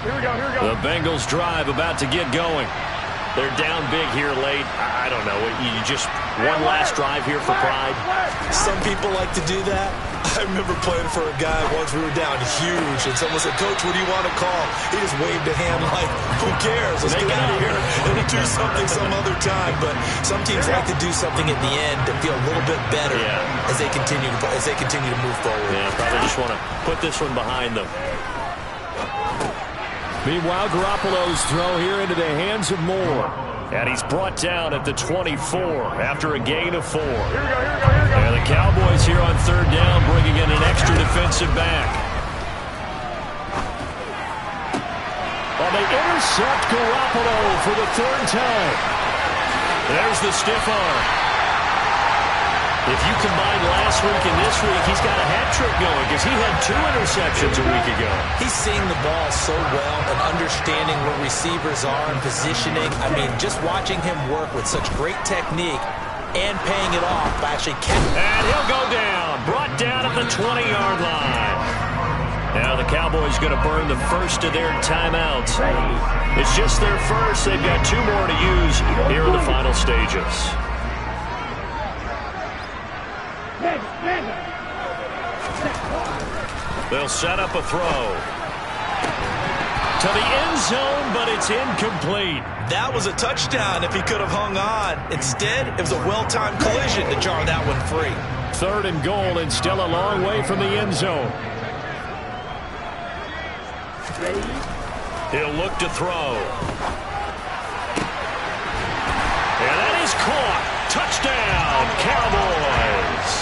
Here we go, here we go. The Bengals drive about to get going. They're down big here late. I don't know. You just one last drive here for pride. Some people like to do that. I remember playing for a guy once. We were down huge, and someone said, "Coach, what do you want to call?" He just waved a hand like, "Who cares? Let's get out of here and do something some other time." But some teams like to do something at the end to feel a little bit better as they continue to move forward. Yeah, probably just want to put this one behind them. Meanwhile, Garoppolo's throw here into the hands of Moore. And he's brought down at the 24 after a gain of 4. Here we go, here we go, here we go. And the Cowboys here on third down bringing in an extra defensive back. Well, they intercept Garoppolo for the third time. There's the stiff arm. If you combine last week and this week, he's got a hat trick going because he had 2 interceptions a week ago. He's seeing the ball so well and understanding where receivers are and positioning. I mean, just watching him work with such great technique and paying it off by actually catching. And he'll go down. Brought down at the 20-yard line. Now the Cowboys going to burn the first of their timeouts. It's just their first. They've got 2 more to use here in the final stages. They'll set up a throw to the end zone, but it's incomplete. That was a touchdown if he could have hung on. Instead, it was a well-timed collision to jar that one free. 3rd and goal and still a long way from the end zone. He'll look to throw. And that is caught. Touchdown, Cowboys.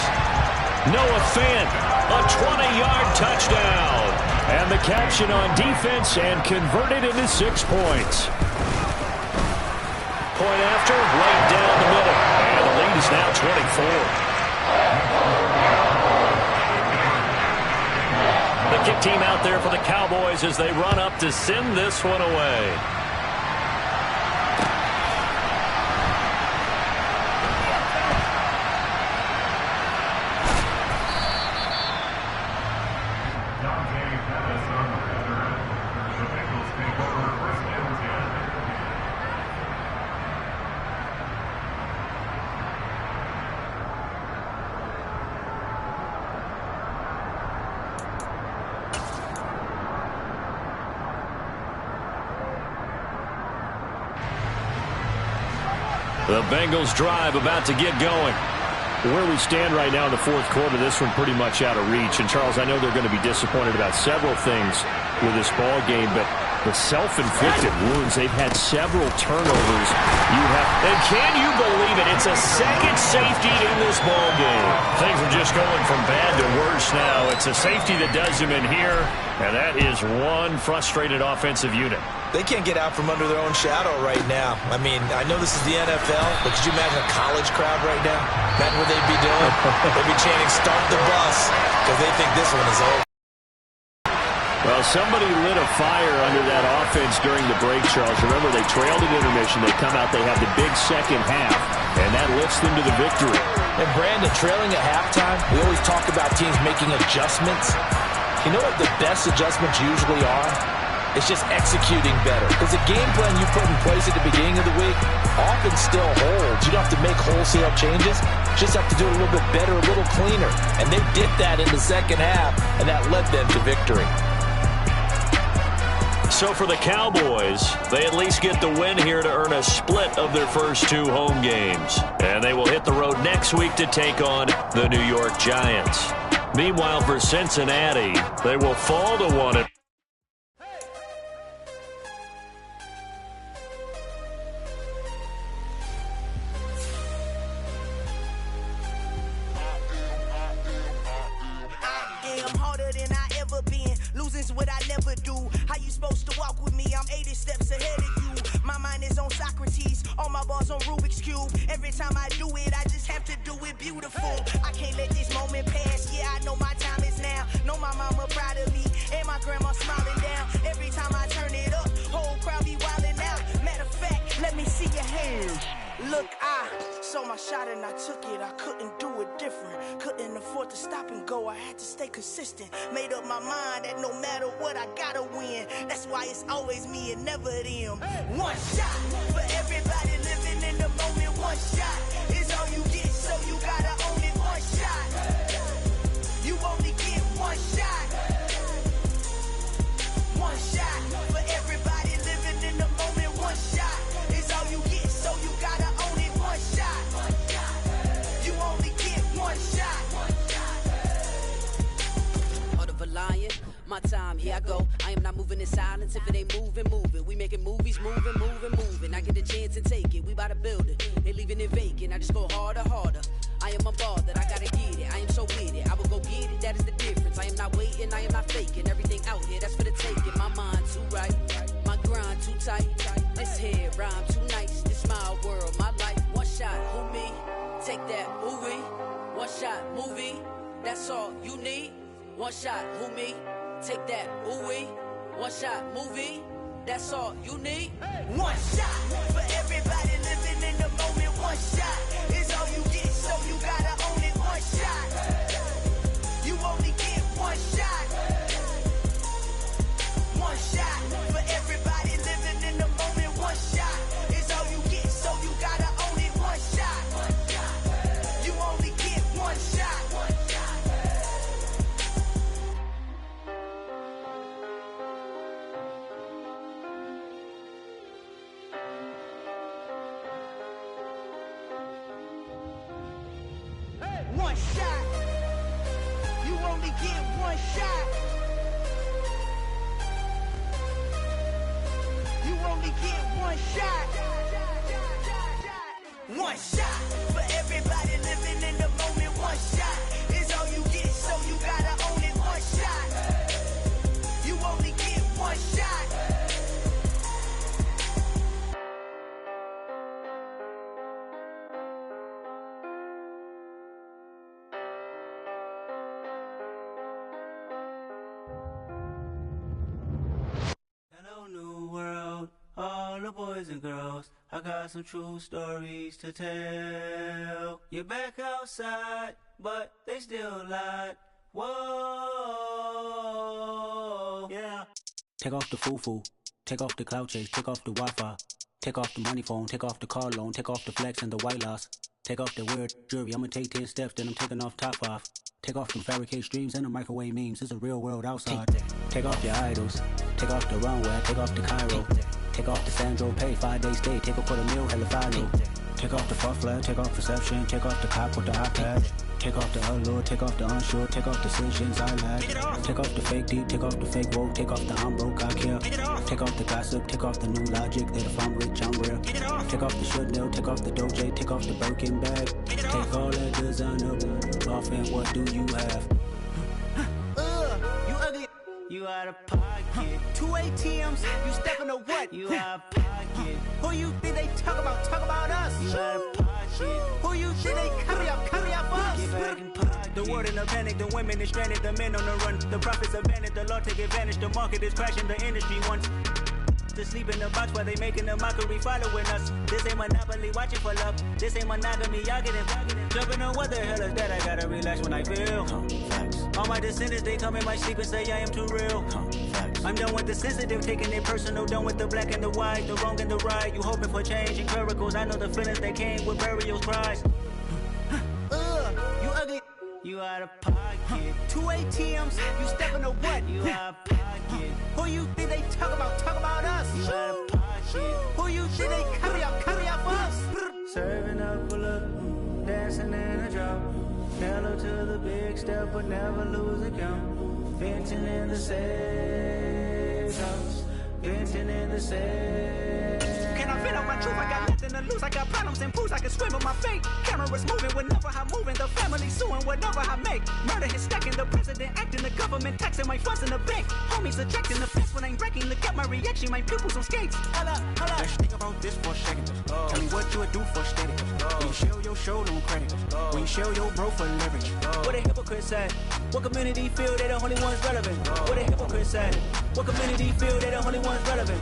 Noah Fant, a 20-yard touchdown. And the caption on defense and converted into 6 points. Point after, right down the middle. And the lead is now 24. The kick team out there for the Cowboys as they run up to send this one away. The Bengals drive about to get going. Where we stand right now in the 4th quarter, this one pretty much out of reach. And, Charles, I know they're going to be disappointed about several things with this ball game, but the self-inflicted wounds, they've had several turnovers. And can you believe it? It's a second safety in this ball game. Things are just going from bad to worse now. It's a safety that does them in here, and that is one frustrated offensive unit. They can't get out from under their own shadow right now. I mean, I know this is the NFL, but could you imagine a college crowd right now? Imagine what they'd be doing. They'd be chanting, "Start the bus," because they think this one is over. Well, somebody lit a fire under that offense during the break, Charles. Remember, they trailed at intermission. They come out, they have the big second half, and that lifts them to the victory. And, Brandon, trailing at halftime, we always talk about teams making adjustments. You know what the best adjustments usually are? It's just executing better. Because the game plan you put in place at the beginning of the week often still holds. You don't have to make wholesale changes. You just have to do it a little bit better, a little cleaner. And they did that in the second half, and that led them to victory. So for the Cowboys, they at least get the win here to earn a split of their first 2 home games. And they will hit the road next week to take on the New York Giants. Meanwhile, for Cincinnati, they will fall to 1. is what I never do. How you supposed to walk with me? I'm 80 steps ahead of you. My mind is on Socrates, all my balls on Rubik's Cube. Every time I do it, I just have to do it beautiful. I can't let this moment pass. Yeah, I know my time is now. Know my mama proud of me, and my grandma smiling down. Every time I turn it up, whole crowd be wildin' out. Matter of fact, let me see your hands. Look, I saw my shot and I took it. I couldn't do it different. Couldn't afford to stop and go. I had to stay consistent. Made up my mind that no matter what, I gotta win. That's why it's always me and never them. One shot for everybody living in the moment. One shot is all you get, so you gotta own it. One shot. You only get one shot. One shot for everybody living in the moment. One shot is all you get, so you gotta own it. One shot. You only get one shot. Heart of a lion, my time, here I go. I am not moving in silence. If it ain't moving, move it. We making movies, moving. I get a chance and take it. We bout to build it. They leaving it vacant. I just go harder. I am a ball that I gotta get it. I am so with it. I will go get it. That is the difference. I am not waiting. I am not faking. Everything out here, that's for the taking. My mind too right. My grind too tight. This here rhyme too nice. This my world, my life. One shot, who me? Take that, movie. One shot, movie. That's all you need. One shot, who me? Take that, ooh-wee. One shot, movie. That's all you need. One shot for everybody living in the moment. One shot is all you get, so you gotta own it. One shot. You only get one shot. One shot for everybody living in the moment. One shot is all you get, so you gotta own it. One shot. You only get one shot. One shot. You only get one shot. You only get one shot. One shot for everybody living in the moment. One shot is all you get, so you gotta own it. One shot. You only get one shot. Hello, new world, all the boys and girls. I got some true stories to tell. You're back outside, but they still lied. Whoa, yeah. Take off the foo-foo, take off the cloud chase, take off the Wi-Fi, take off the money phone, take off the car loan, take off the flex and the white loss. Take off the weird jewelry, I'ma take 10 steps, then I'm taking off top 5. Take off them fabricated streams and the microwave memes, it's a real world outside. Take off your idols, take off the runway, take off the Cairo. Take off the Sandro pay, 5 days stay, take a $250,000, hella follow. Take off the fuck flag, take off reception, take off the cop with the iPad. Take off the allure, take off the unsure, take off the decisions I lack. Take off the fake deep, take off the fake woke, take off the I'm broke, I care. Take off the gossip, take off the new logic that if I'm rich, I'm real. Take off the Chanel, take off the Doja, take off the Birkin bag. Take all that designer off and what do you have? You ugly. You out of pocket. 2 ATMs, you stepping to what? You out of pocket. Who you think they talk about? Talk about us. You out of pocket. Who you think they carry up us? Get back in pocket. The world in a panic, the women is stranded, the men on the run. The profits abandoned, the law take advantage. The market is crashing, the industry wants to sleep in the box while they making a mockery following us. This ain't monopoly, watching for love. This ain't monogamy, y'all getting jumping on what the hell is that? I gotta relax when I feel. All my descendants, they come in my sleep and say I am too real. I'm done with the sensitive, taking it personal. Done with the black and the white, the wrong and the right. You hoping for change and miracles. I know the feelings that came with burial cries. You ugly. You out of pocket. 2 ATMs, you stepping to what? You out of pocket. Who you think they talk about? Talk about us. You out of pocket. Who you think they carry up us? Serving up a look, dancing in a drop. Never to the big step, but never lose a count. Venting in the safe house. Venting in the safe. Can I fit out my truth? I got nothing to lose. I got problems and pools. I can swim with my fate. Cameras moving whenever I'm moving. The family suing whatever I make. Murder is stacking. The president acting. The government taxing my funds in the bank. Homies ejecting the fence when I'm wrecking. Look at my reaction. My pupils on skates. Hold up. Let's think about this for a second. Tell me what you would do for steady. When you show your show no credit. When you show your bro for leverage. What a hypocrite said. What community feel they the only ones relevant? What a hypocrite said. What community feel they the only ones relevant?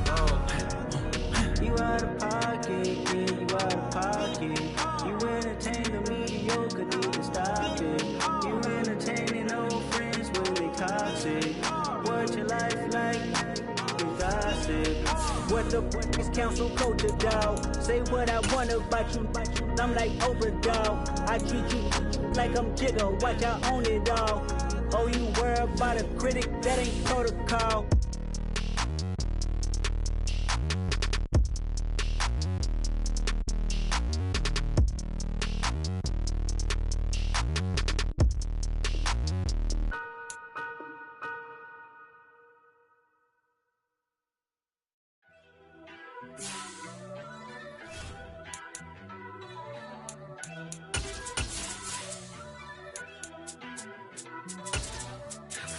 You out of pocket, yeah, you out of pocket. You entertain the mediocre, need to stop it. You entertaining old friends, well they toxic. What your life like? You gossip. What the fuck is council culture, dog? Say what I want about you, I'm like overdog. I treat you like I'm Jigga, watch I own it all. Oh, you worry about a critic, that ain't protocol.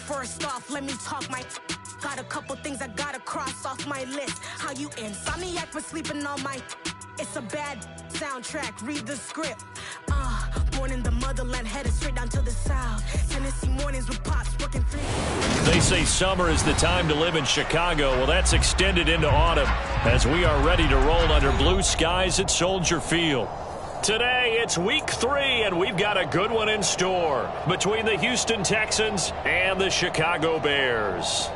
First off, let me talk my got a couple things I gotta cross off my list. How you insomniac for sleeping on my it's a bad soundtrack, read the script. Born in the motherland, headed straight down to the south. Tennessee mornings with pops working free. They say summer is the time to live in Chicago. Well, that's extended into autumn as we are ready to roll under blue skies at Soldier Field. Today, it's week 3, and we've got a good one in store between the Houston Texans and the Chicago Bears.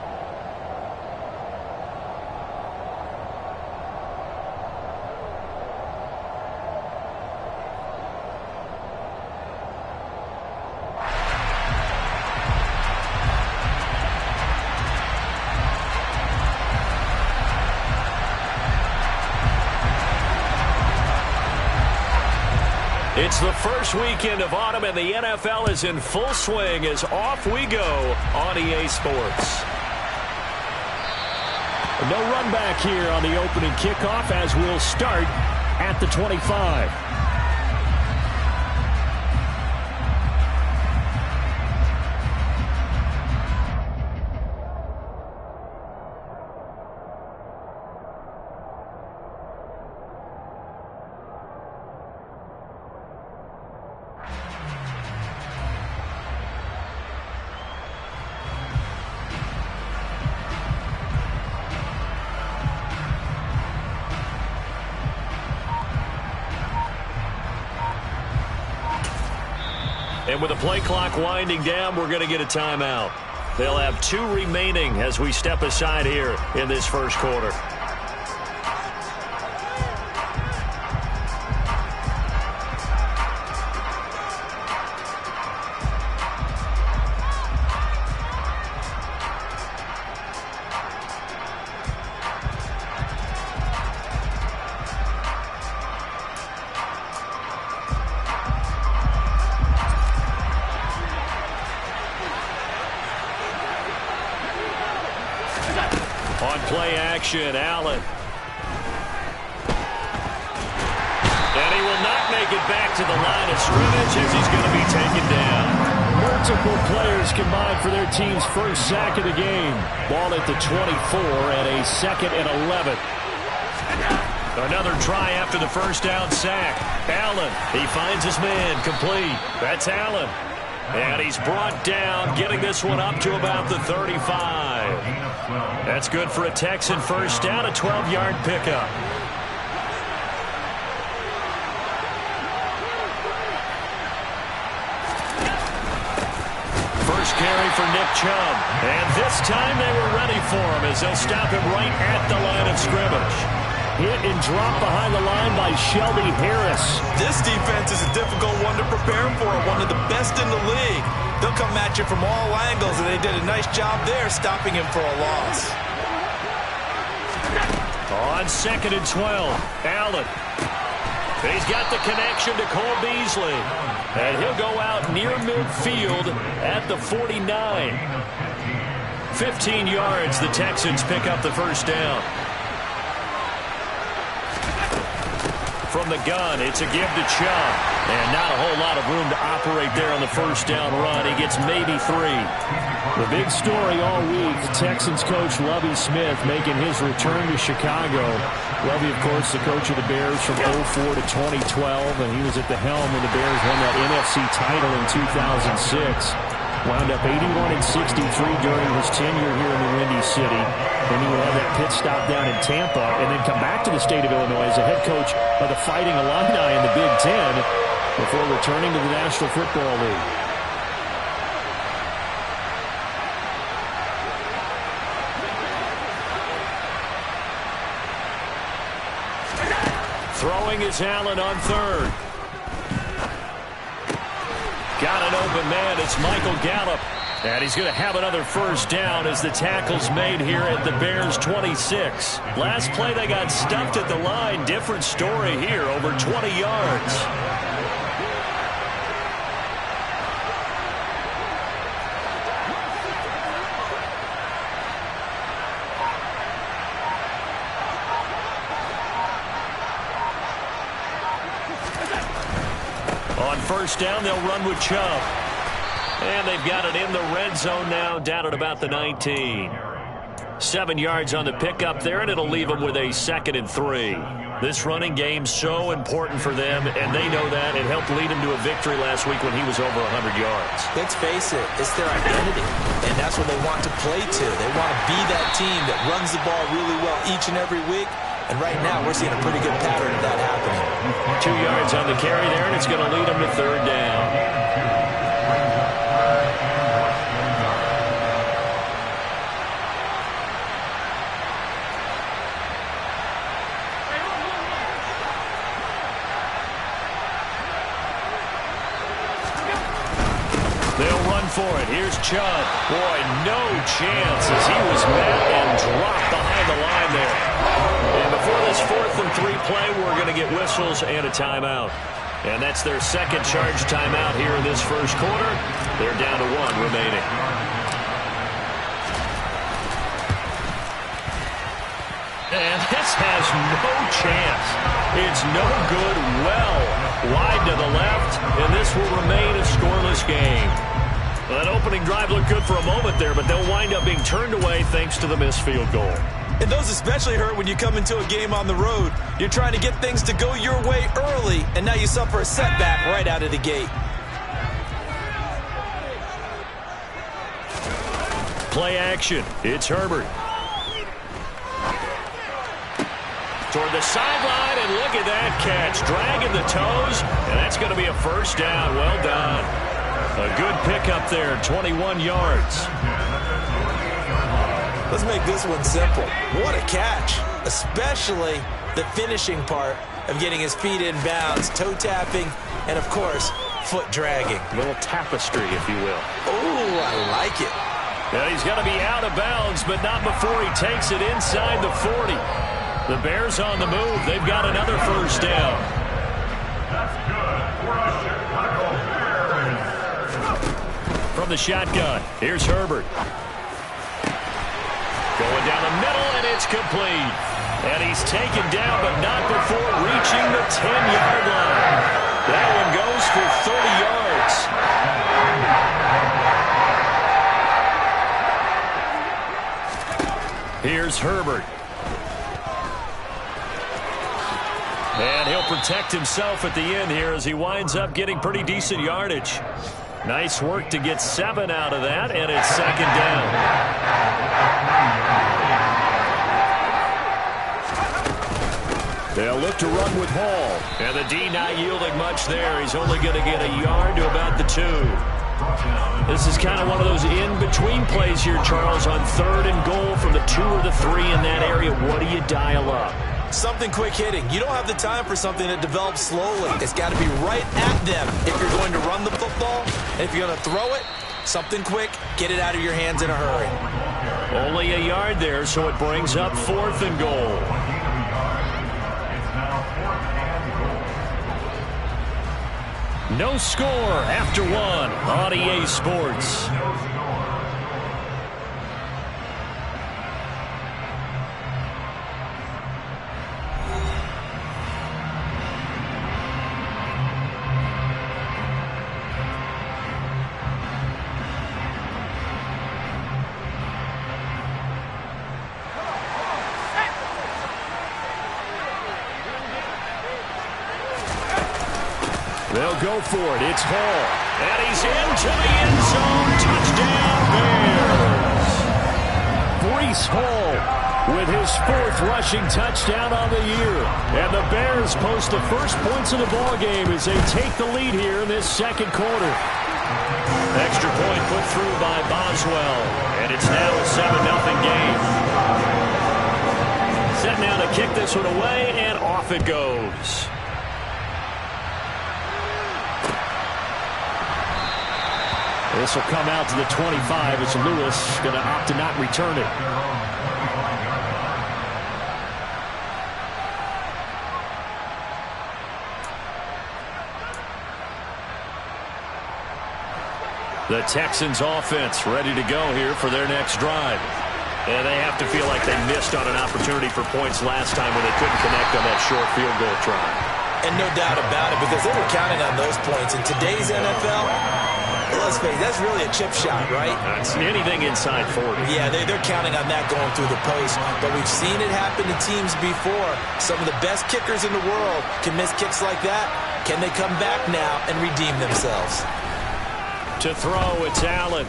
It's the first weekend of autumn, and the NFL is in full swing as off we go on EA Sports. No run back here on the opening kickoff as we'll start at the 25. And with the play clock winding down, we're going to get a timeout. They'll have 2 remaining as we step aside here in this first quarter. On play action, Allen. And he will not make it back to the line of scrimmage as he's going to be taken down. Multiple players combined for their team's first sack of the game. Ball at the 24 and a 2nd and 11. Another try after the first down sack. Allen, he finds his man, complete. That's Allen. And he's brought down, getting this one up to about the 35. That's good for a Texan first down, a 12-yard pickup. First carry for Nick Chubb. And this time they were ready for him as they'll stop him right at the line of scrimmage. Hit and drop behind the line by Shelby Harris. This defense is a difficult one to prepare for, one of the best in the league. They'll come at you from all angles, and they did a nice job there stopping him for a loss. On 2nd and 12, Allen. He's got the connection to Cole Beasley. And he'll go out near midfield at the 49. 15 yards, the Texans pick up the first down. from the gun. It's a give to Chubb. And not a whole lot of room to operate there on the first down run. He gets maybe 3. The big story all week, Texans coach Lovie Smith making his return to Chicago. Lovie, of course, the coach of the Bears from 2004 to 2012, and he was at the helm when the Bears won that NFC title in 2006. Wound up 81-63 during his tenure here in the Windy City. Then he would have that pit stop down in Tampa and then come back to the state of Illinois as a head coach of the Fighting Illini in the Big Ten before returning to the National Football League. Throwing is Allen on third. Got an open man. It's Michael Gallup. And he's going to have another first down as the tackle's made here at the Bears' 26. Last play they got stuffed at the line. Different story here, over 20 yards. On first down, they'll run with Chubb. And they've got it in the red zone now, down at about the 19. 7 yards on the pickup there, and it'll leave them with a 2nd and 3. This running game's so important for them, and they know that. It helped lead him to a victory last week when he was over 100 yards. Let's face it, it's their identity, and that's what they want to play to. They want to be that team that runs the ball really well each and every week. And right now, we're seeing a pretty good pattern of that happening. 2 yards on the carry there, and it's going to lead them to third down. They'll run for it. Here's Chubb. Boy, no chance as he was met and dropped behind the line there. And before this 4th and 3 play, we're going to get whistles and a timeout. And that's their second charge timeout here in this first quarter. They're down to 1 remaining. And this has no chance. It's no good. Well wide to the left, and this will remain a scoreless game. Well, that opening drive looked good for a moment there, but they'll wind up being turned away thanks to the missed field goal. And those especially hurt when you come into a game on the road. You're trying to get things to go your way early, and now you suffer a setback right out of the gate. Play action. It's Herbert. Toward the sideline, and look at that catch. Dragging the toes, and that's going to be a first down. Well done. A good pickup there, 21 yards. Let's make this one simple. What a catch, especially the finishing part of getting his feet in bounds, toe tapping, and, of course, foot dragging. A little tapestry, if you will. Oh, I like it. Yeah, he's got to be out of bounds, but not before he takes it inside the 40. The Bears on the move. They've got another first down. That's good for a Chicago Bears. From the shotgun, here's Herbert. Going down the middle, and it's complete. And he's taken down, but not before reaching the 10-yard line. That one goes for 30 yards. Here's Herbert. And he'll protect himself at the end here as he winds up getting pretty decent yardage. Nice work to get 7 out of that, and it's second down. They'll look to run with Hall. And the D not yielding much there. He's only going to get a yard to about the 2. This is kind of one of those in-between plays here, Charles, on 3rd and goal from the 2 or the 3 in that area. What do you dial up? Something quick hitting. You don't have the time for something that develops slowly. It's got to be right at them if you're going to run the football. And if you're going to throw it, something quick, get it out of your hands in a hurry. Only a yard there, so it brings up 4th and goal. No score after 1 on EA Sports. They'll go for it. It's Hall. And he's into the end zone. Touchdown, Bears. Breece Hall with his 4th rushing touchdown on the year. And the Bears post the first points of the ballgame as they take the lead here in this second quarter. Extra point put through by Boswell. And it's now a 7-0 game. Set now to kick this one away, and off it goes. This will come out to the 25 as Lewis going to opt to not return it. The Texans offense ready to go here for their next drive. And they have to feel like they missed on an opportunity for points last time when they couldn't connect on that short field goal try. And no doubt about it, because they were counting on those points. In today's NFL, let's face it, that's really a chip shot, right? That's anything inside 40. Yeah, they're counting on that going through the post. But we've seen it happen to teams before. Some of the best kickers in the world can miss kicks like that. Can they come back now and redeem themselves? To throw, it's Allen.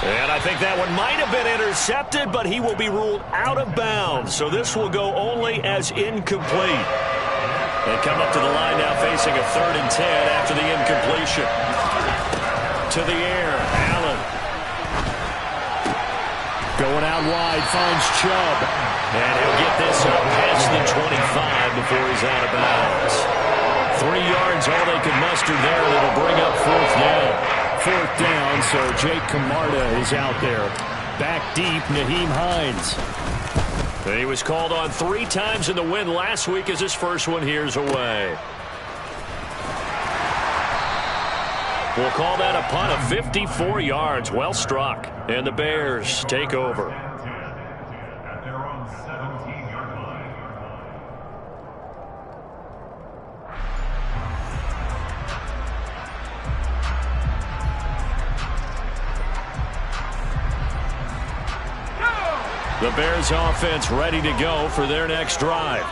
And I think that one might have been intercepted, but he will be ruled out of bounds. So this will go only as incomplete. They come up to the line now facing a 3rd and 10 after the incompletion. To the air, Allen. Going out wide, finds Chubb. And he'll get this up past the 25 before he's out of bounds. 3 yards, all they could muster there, and it'll bring up 4th down. 4th down, so Jake Camarda is out there. Back deep, Naheem Hines. He was called on 3 times in the win last week as his first one here's away. We'll call that a punt of 54 yards. Well struck. And the Bears take over. At their own 17-yard line. The Bears offense ready to go for their next drive.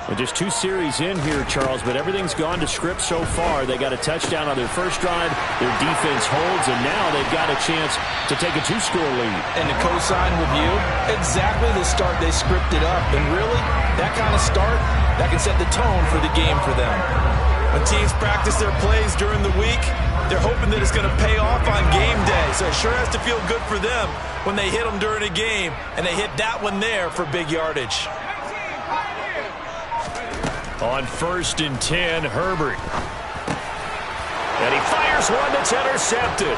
And just 2 series in here, Charles, but everything's gone to script so far. They got a touchdown on their first drive. Their defense holds, and now they've got a chance to take a 2-score lead. And to co-sign with you, exactly the start they scripted up. And really, that kind of start, that can set the tone for the game for them. When teams practice their plays during the week, they're hoping that it's going to pay off on game day. So it sure has to feel good for them when they hit them during a game, and they hit that one there for big yardage. On 1st and 10, Herbert. And he fires one that's intercepted.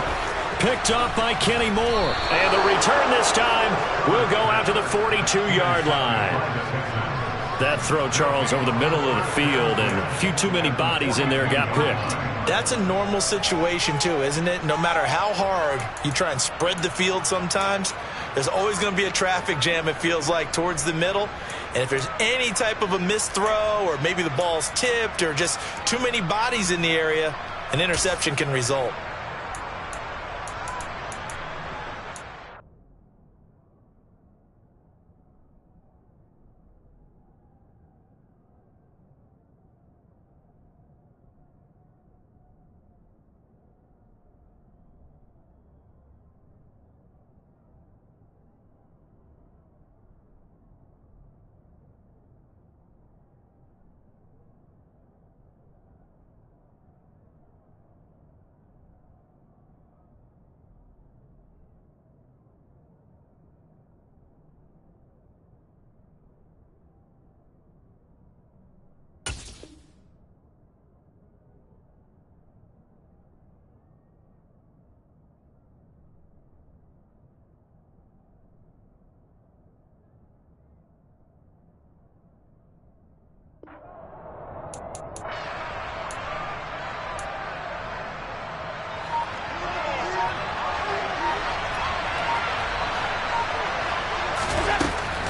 Picked up by Kenny Moore. And the return this time will go out to the 42-yard line. That throw, Charles, over the middle of the field, and a few too many bodies in there got picked. That's a normal situation, too, isn't it? No matter how hard you try and spread the field sometimes, there's always going to be a traffic jam, it feels like, towards the middle. And if there's any type of a missed throw, or maybe the ball's tipped, or just too many bodies in the area, an interception can result.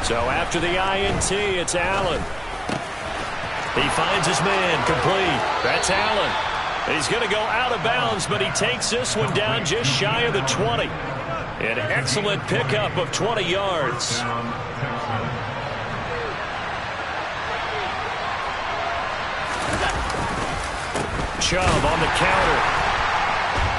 So after the INT, it's Allen. He finds his man, complete. That's Allen. He's going to go out of bounds, but he takes this one down just shy of the 20. An excellent pickup of 20 yards. Chubb on the counter.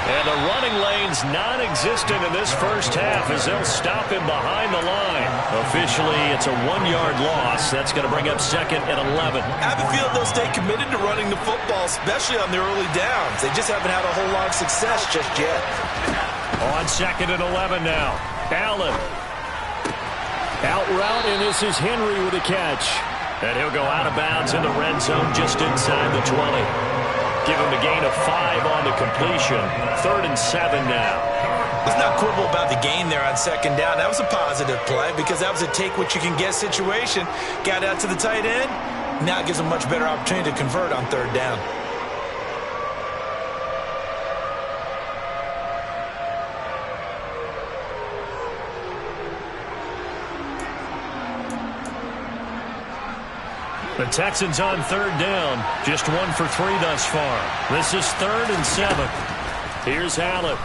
And the running lane's non-existent in this first half as they'll stop him behind the line. Officially, it's a 1-yard loss. That's going to bring up second and 11. I have a feeling they'll stay committed to running the football, especially on their early downs. They just haven't had a whole lot of success just yet. On second and 11 now. Allen. Out route, and this is Henry with a catch. And he'll go out of bounds in the red zone just inside the 20. Give him a gain of 5 on the completion. 3rd and 7 now. Let's not quibble about the gain there on second down. That was a positive play because that was a take-what-you-can-get situation. Got out to the tight end. Now it gives them a much better opportunity to convert on 3rd down. The Texans on 3rd down. Just 1 for 3 thus far. This is 3rd and 7. Here's Allen.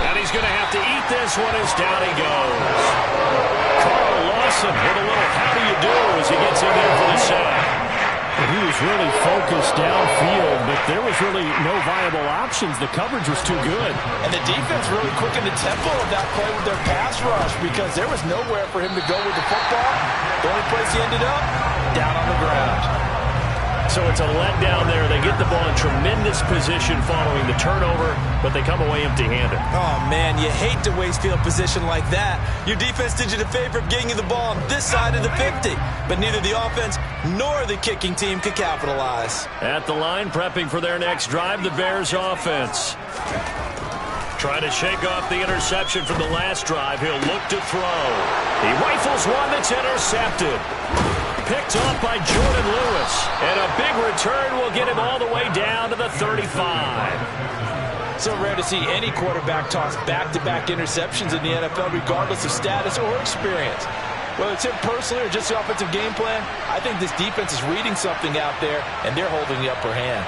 And he's going to have to eat this one as down he goes. Carl Lawson with a little how do you do as he gets in there for the sack. He was really focused downfield, but there was really no viable options. The coverage was too good. And the defense really quickened the tempo of that play with their pass rush because there was nowhere for him to go with the football. The only place he ended up, down on the ground. So it's a letdown there. They get the ball in tremendous position following the turnover, but they come away empty-handed. Oh, man, you hate to waste field position like that. Your defense did you the favor of getting you the ball on this side of the 50, but neither the offense nor the kicking team could capitalize. At the line, prepping for their next drive, the Bears offense. Trying to shake off the interception from the last drive. He'll look to throw. He rifles one that's intercepted. Picked off by Jordan Lewis. And a big return will get him all the way down to the 35. So rare to see any quarterback toss back-to-back interceptions in the NFL, regardless of status or experience. Whether it's him personally or just the offensive game plan, I think this defense is reading something out there, and they're holding the upper hand.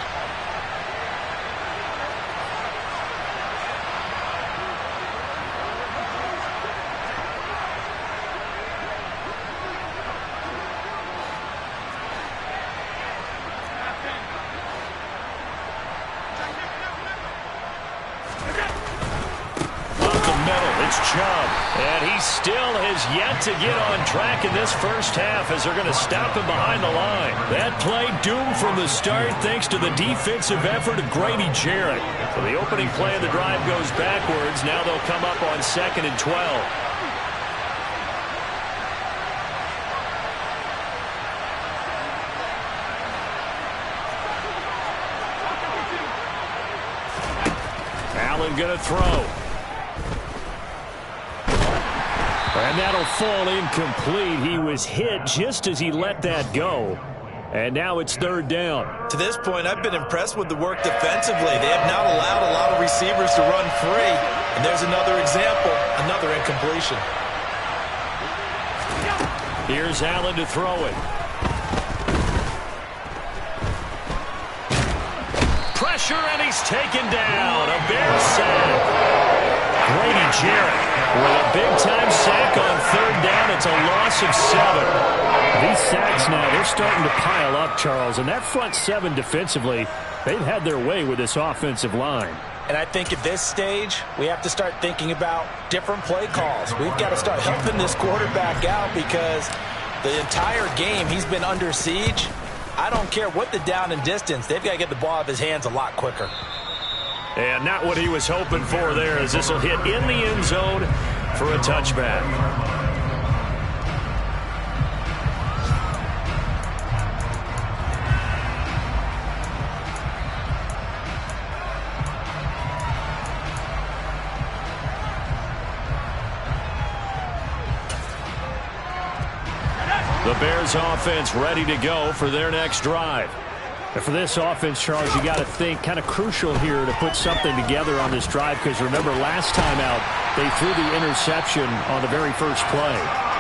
Chubb, and he still has yet to get on track in this first half as they're going to stop him behind the line. That play doomed from the start thanks to the defensive effort of Grady Jarrett. So the opening play of the drive goes backwards. Now they'll come up on 2nd and 12. Allen going to throw. And that'll fall incomplete. He was hit just as he let that go. And now it's 3rd down. To this point, I've been impressed with the work defensively. They have not allowed a lot of receivers to run free. And there's another example, another incompletion. Here's Allen to throw it. Pressure, and he's taken down. A Bears sack. Grady Jarrett with a big-time sack on 3rd down. It's a loss of 7. These sacks now, they're starting to pile up, Charles. And that front 7 defensively, they've had their way with this offensive line. And I think at this stage, we have to start thinking about different play calls. We've got to start helping this quarterback out because the entire game he's been under siege. I don't care what the down and distance. They've got to get the ball out of his hands a lot quicker. And not what he was hoping for there as this will hit in the end zone for a touchback. The Bears offense ready to go for their next drive. And for this offense, Charles, you got to think kind of crucial here to put something together on this drive because remember last time out they threw the interception on the very first play.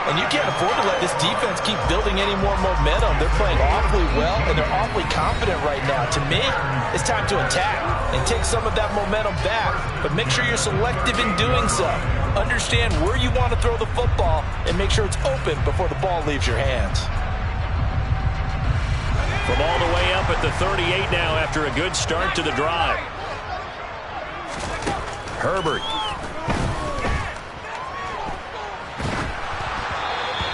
And you can't afford to let this defense keep building any more momentum. They're playing awfully well, and they're awfully confident right now. To me, it's time to attack and take some of that momentum back, but make sure you're selective in doing so. Understand where you want to throw the football and make sure it's open before the ball leaves your hands. From all the way up at the 38 now after a good start to the drive. Herbert.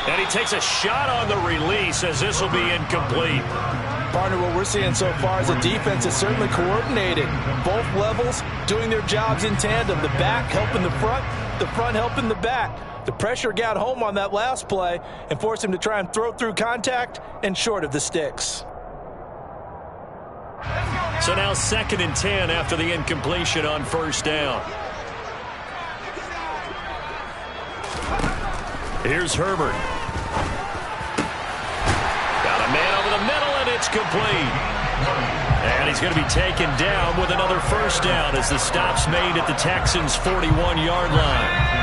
And he takes a shot on the release as this will be incomplete. Partner, what we're seeing so far is the defense is certainly coordinated. Both levels doing their jobs in tandem. The back helping the front helping the back. The pressure got home on that last play and forced him to try and throw through contact and short of the sticks. So now 2nd and 10 after the incompletion on first down. Here's Herbert. Got a man over the middle, and it's complete. And he's going to be taken down with another first down as the stop's made at the Texans' 41-yard line.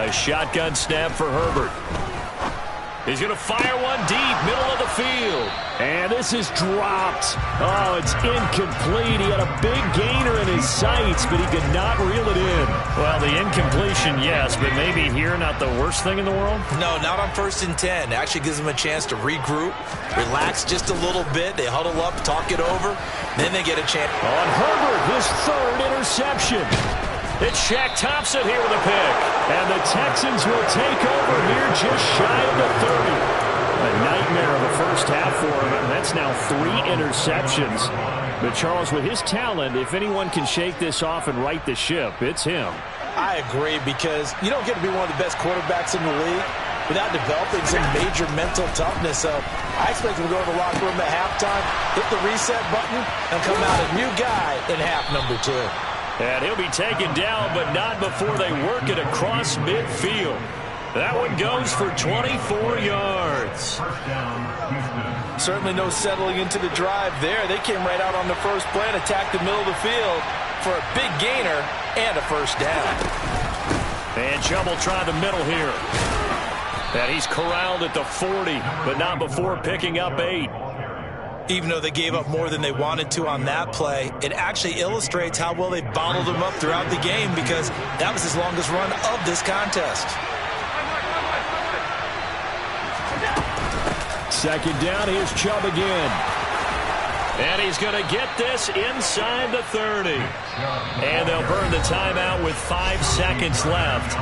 A shotgun snap for Herbert. He's going to fire one deep, middle of the field. And this is dropped. Oh, it's incomplete. He had a big gainer in his sights, but he could not reel it in. Well, the incompletion, yes, but maybe here not the worst thing in the world? No, not on 1st and 10. Actually gives them a chance to regroup, relax just a little bit. They huddle up, talk it over, then they get a chance. On Herbert, his 3rd interception. It's Shaq Thompson here with a pick. And the Texans will take over here just shy of the 30. A nightmare of a first half for him, and that's now 3 interceptions. But Charles, with his talent, if anyone can shake this off and right the ship, it's him. I agree, because you don't get to be one of the best quarterbacks in the league without developing some major mental toughness. So I expect him to go to the locker room at halftime, hit the reset button, and come out a new guy in half number 2. And he'll be taken down, but not before they work it across midfield. That one goes for 24 yards. Certainly no settling into the drive there. They came right out on the first play and attacked the middle of the field for a big gainer and a first down. And Chubb will try the middle here. And he's corralled at the 40, but not before picking up 8. Even though they gave up more than they wanted to on that play, it actually illustrates how well they bottled him up throughout the game, because that was his longest run of this contest. 2nd down, here's Chubb again. And he's going to get this inside the 30. And they'll burn the timeout with 5 seconds left.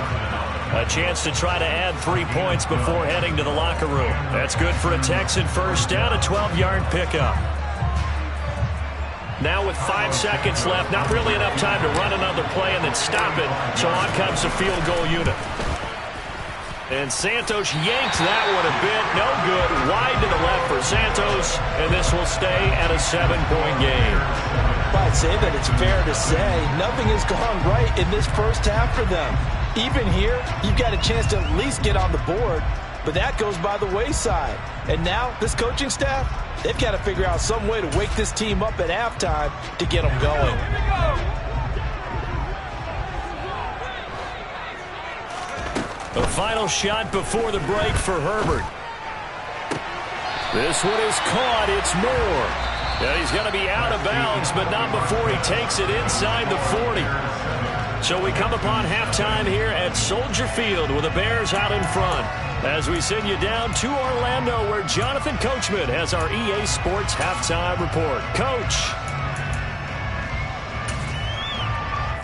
A chance to try to add 3 points before heading to the locker room. That's good for a Texan first down, a 12-yard pickup. Now with 5 seconds left, not really enough time to run another play and then stop it. So on comes the field goal unit. And Santos yanks that one a bit. No good. Wide to the left for Santos. And this will stay at a 7-point game. I'd say that it's fair to say nothing has gone right in this first half for them. Even here, you've got a chance to at least get on the board, but that goes by the wayside. And now, this coaching staff, they've got to figure out some way to wake this team up at halftime to get them going. The final shot before the break for Herbert. This one is caught. It's Moore. Yeah, he's going to be out of bounds, but not before he takes it inside the 40. So we come upon halftime here at Soldier Field with the Bears out in front as we send you down to Orlando, where Jonathan Coachman has our EA Sports halftime report. Coach.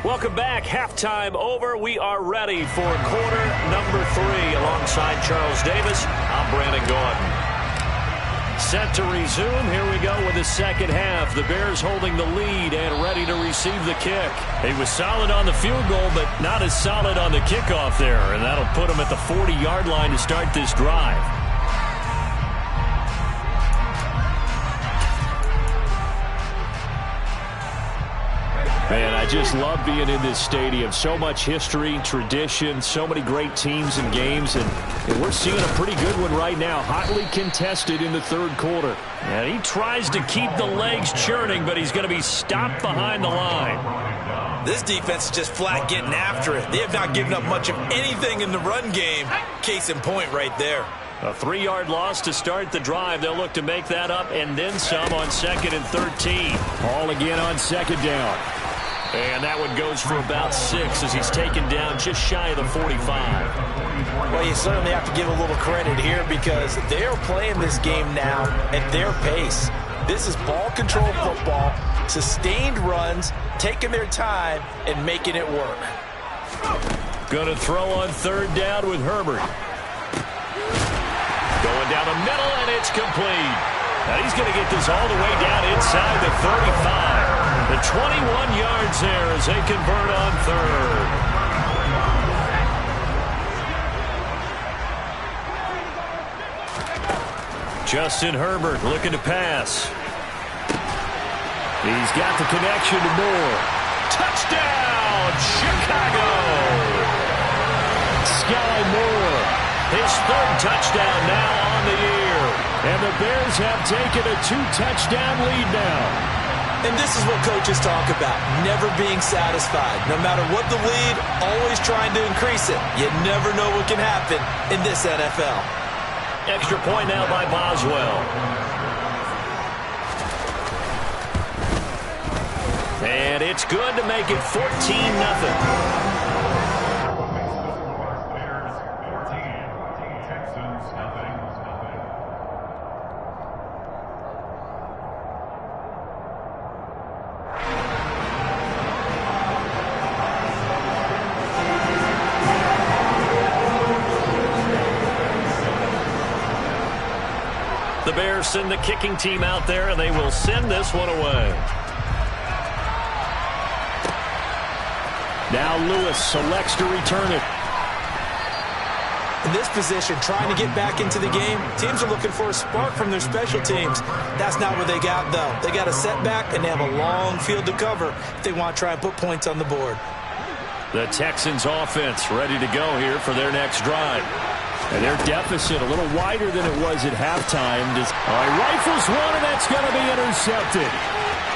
Welcome back. Halftime over. We are ready for quarter number 3 alongside Charles Davis. I'm Brandon Gordon. Set to resume. Here we go with the second half. The Bears holding the lead and ready to receive the kick. He was solid on the field goal, but not as solid on the kickoff there. And that'll put him at the 40-yard line to start this drive. Man, I just love being in this stadium. So much history, tradition, so many great teams and games, and we're seeing a pretty good one right now, hotly contested in the third quarter. And he tries to keep the legs churning, but he's going to be stopped behind the line. This defense is just flat getting after it. They have not given up much of anything in the run game. Case in point right there. A 3-yard loss to start the drive. They'll look to make that up and then some on 2nd and 13. Ball again on 2nd down. And that one goes for about 6 as he's taken down just shy of the 45. Well, you certainly have to give a little credit here because they're playing this game now at their pace. This is ball control football, sustained runs, taking their time and making it work. Going to throw on 3rd down with Herbert. Going down the middle, and it's complete. Now he's going to get this all the way down inside the 35. The 21 yards there as they convert on 3rd. Justin Herbert looking to pass. He's got the connection to Moore. Touchdown, Chicago! Sky Moore, his 3rd touchdown now on the year. And the Bears have taken a 2-touchdown lead now. And this is what coaches talk about, never being satisfied. No matter what the lead, always trying to increase it. You never know what can happen in this NFL. Extra point now by Boswell. And it's good to make it 14-0. The Bears send the kicking team out there, and they will send this one away. Now Lewis selects to return it. In this position, trying to get back into the game, teams are looking for a spark from their special teams. That's not what they got, though. They got a setback, and they have a long field to cover if they want to try and put points on the board. The Texans offense ready to go here for their next drive. And their deficit a little wider than it was at halftime. Rifles one, and that's going to be intercepted.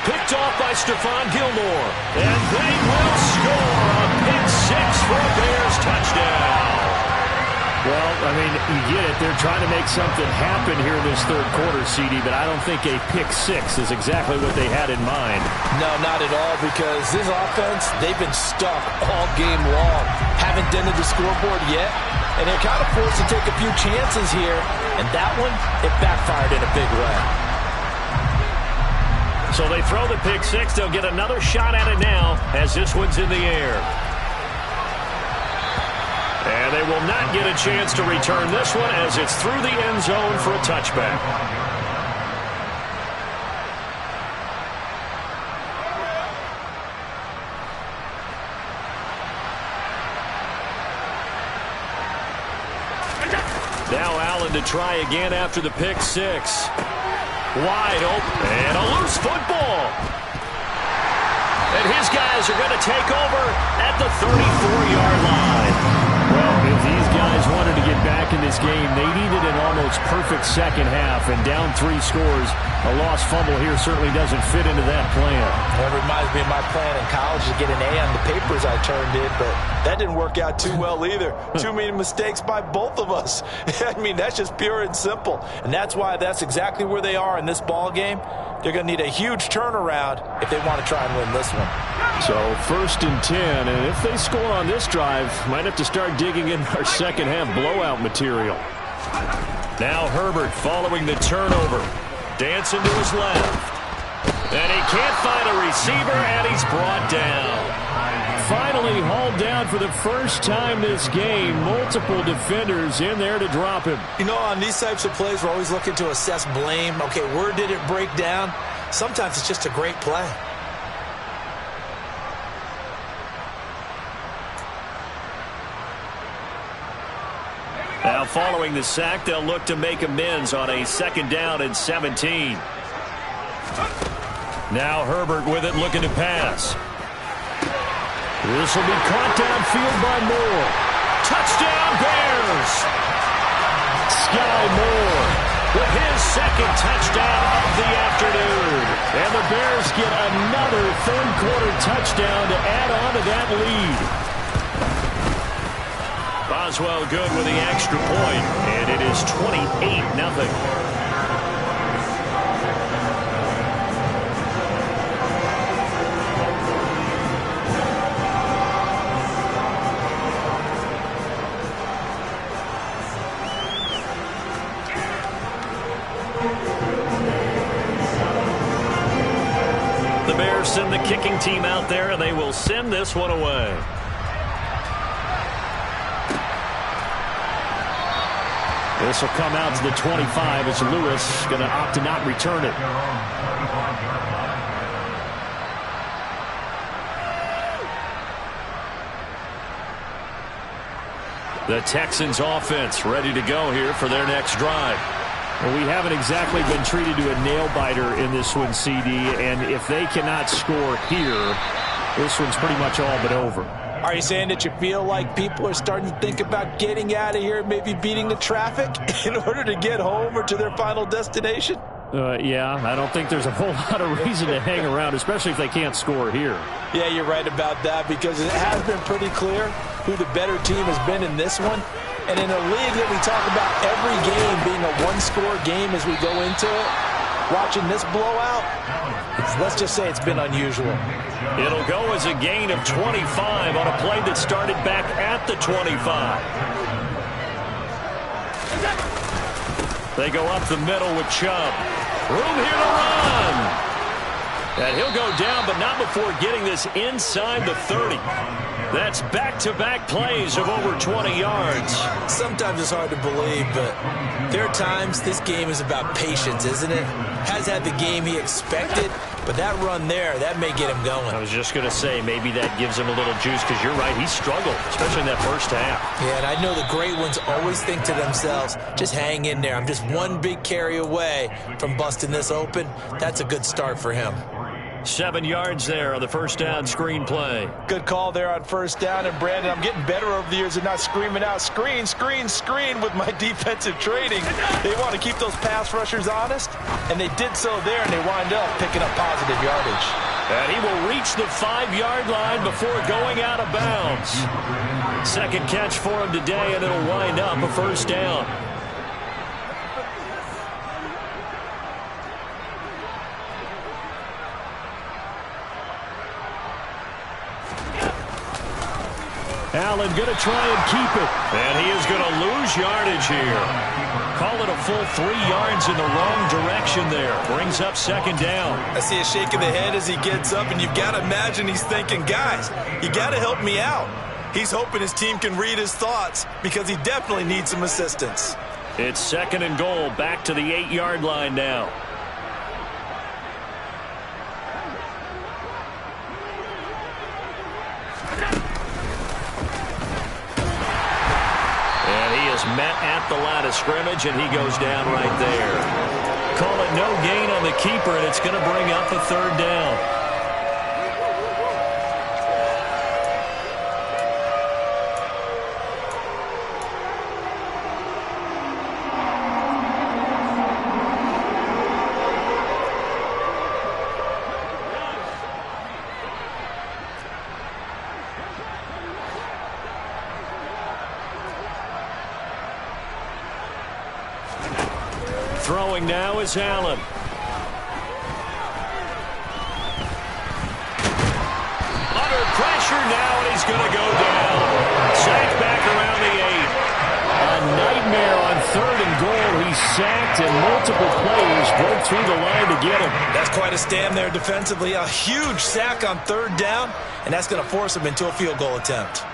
Picked off by Stephon Gilmore. And they will score a pick 6 for a Bears touchdown. Well, I mean, you get it. They're trying to make something happen here in this 3rd quarter, CD, but I don't think a pick 6 is exactly what they had in mind. No, not at all, because this offense, they've been stuck all game long. Haven't dented the scoreboard yet, and they're kind of forced to take a few chances here, and that one, it backfired in a big way. So they throw the pick 6. They'll get another shot at it now as this one's in the air. And they will not get a chance to return this one as it's through the end zone for a touchback. Now Allen to try again after the pick 6. Wide open and a loose football. And his guys are going to take over at the 34-yard line. Well, if these guys wanted to get back in this game, they needed an almost perfect second half, and down 3 scores. A lost fumble here certainly doesn't fit into that plan. That reminds me of my plan in college to get an A on the papers I turned in, but that didn't work out too well either. Too many mistakes by both of us. I mean, that's just pure and simple, and that's why that's exactly where they are in this ball game. They're going to need a huge turnaround if they want to try and win this one. So 1st and 10, and if they score on this drive, might have to start digging in our second half blowout material. Now Herbert following the turnover. Dancing to his left. And he can't find a receiver, and he's brought down. Finally hauled down for the first time this game. Multiple defenders in there to drop him. You know, on these types of plays, we're always looking to assess blame. Okay, where did it break down? Sometimes it's just a great play. Now following the sack, they'll look to make amends on a 2nd down and 17. Now Herbert with it, looking to pass. This will be caught downfield by Moore. Touchdown Bears! Sky Moore with his 2nd touchdown of the afternoon. And the Bears get another 3rd quarter touchdown to add on to that lead. Boswell good with the extra point, and it is 28-0. The Bears send the kicking team out there, and they will send this one away. This will come out to the 25 as Lewis going to opt to not return it. The Texans offense ready to go here for their next drive. Well, we haven't exactly been treated to a nail-biter in this one, CD, and if they cannot score here, this one's pretty much all but over. Are you saying that you feel like people are starting to think about getting out of here, maybe beating the traffic in order to get home or to their final destination? Yeah, I don't think there's a whole lot of reason to hang around, especially if they can't score here. Yeah, you're right about that, because it has been pretty clear who the better team has been in this one. And in a league that we talk about every game being a one-score game as we go into it, watching this blowout, let's just say it's been unusual. It'll go as a gain of 25 on a play that started back at the 25. They go up the middle with Chubb. Room here to run. And he'll go down, but not before getting this inside the 30. That's back-to-back plays of over 20 yards. Sometimes it's hard to believe, but there are times this game is about patience, isn't it? Has had the game he expected, but that run there, that may get him going. I was just going to say, maybe that gives him a little juice, because you're right, he struggled, especially in that first half. Yeah, and I know the great ones always think to themselves, just hang in there. I'm just one big carry away from busting this open. That's a good start for him. 7 yards there on the first down screen play. Good call there on first down. And, Brandon, I'm getting better over the years at not screaming out, screen, screen, screen with my defensive training. They want to keep those pass rushers honest, and they did so there, and they wind up picking up positive yardage. And he will reach the 5-yard line before going out of bounds. Second catch for him today, and it'll wind up a first down. Allen going to try and keep it. And he is going to lose yardage here. Call it a full 3 yards in the wrong direction there. Brings up second down. I see a shake of the head as he gets up, and you've got to imagine he's thinking, guys, you got to help me out. He's hoping his team can read his thoughts because he definitely needs some assistance. It's second and goal, back to the 8-yard line now. Met at the line of scrimmage, and he goes down right there. Call it no gain on the keeper, and it's going to bring up a third down. Throwing now is Allen. Under pressure now, and he's going to go down. Sacked back around the 8. A nightmare on third and goal. He's sacked, and multiple players broke through the line to get him. That's quite a stand there defensively. A huge sack on third down, and that's going to force him into a field goal attempt.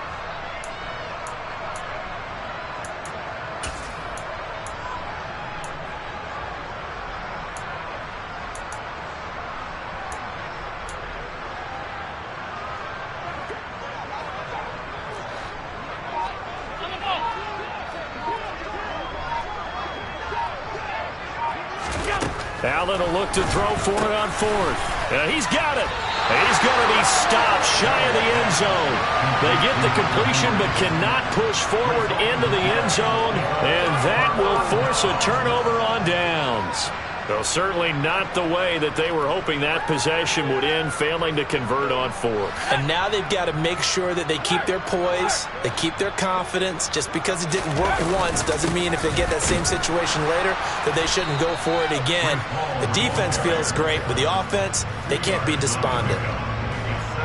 Allen will look to throw for it on fourth. He's got it. He's going to be stopped shy of the end zone. They get the completion but cannot push forward into the end zone, and that will force a turnover on downs. Well, certainly not the way that they were hoping that possession would end, failing to convert on fourth. And now they've got to make sure that they keep their poise, they keep their confidence. Just because it didn't work once doesn't mean if they get that same situation later that they shouldn't go for it again. The defense feels great, but the offense, they can't be despondent.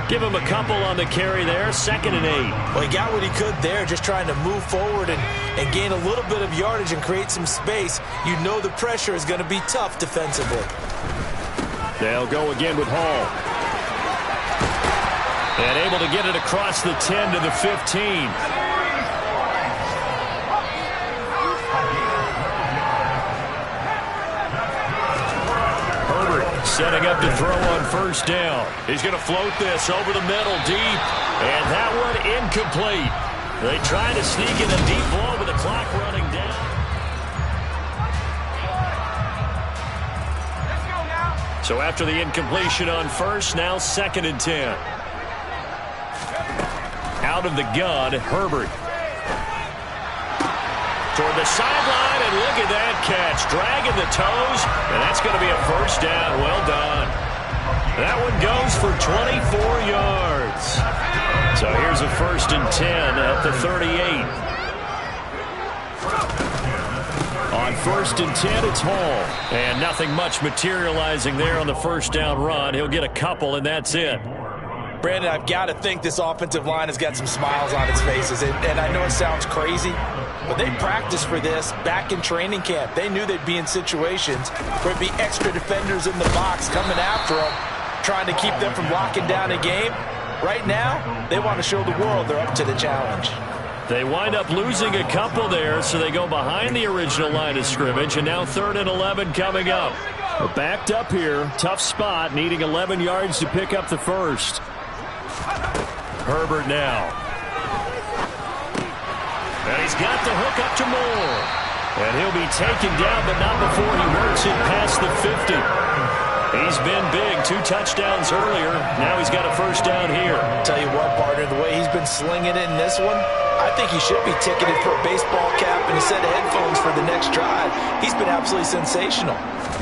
Give him a couple on the carry there, 2nd and 8. Well, he got what he could there, just trying to move forward and gain a little bit of yardage and create some space. You know the pressure is going to be tough defensively. They'll go again with Hall. And able to get it across the 10 to the 15. Herbert setting up to throw on first down. He's going to float this over the middle deep. And that one incomplete. They try to sneak in a deep ball with the clock running down. So after the incompletion on first, now 2nd and 10. Out of the gun, Herbert. Toward the sideline, and look at that catch. Dragging the toes, and that's going to be a first down. Well done. That one goes for 24 yards. So here's a 1st and 10 at the 38. On 1st and 10, it's Hall. And nothing much materializing there on the first down run. He'll get a couple, and that's it. Brandon, I've got to think this offensive line has got some smiles on its faces. And I know it sounds crazy, but they practiced for this back in training camp. They knew they'd be in situations where it'd be extra defenders in the box coming after them, trying to keep them from locking down a game. Right now, they want to show the world they're up to the challenge. They wind up losing a couple there, so they go behind the original line of scrimmage, and now 3rd and 11 coming up. They're backed up here. Tough spot, needing 11 yards to pick up the first. Herbert now. And he's got the hook up to Moore. And he'll be taken down, but not before he works it past the 50. He's been big. 2 touchdowns earlier. Now he's got a first down here. Tell you what, partner, the way he's been slinging it in this one, I think he should be ticketed for a baseball cap and a set of headphones for the next drive. He's been absolutely sensational.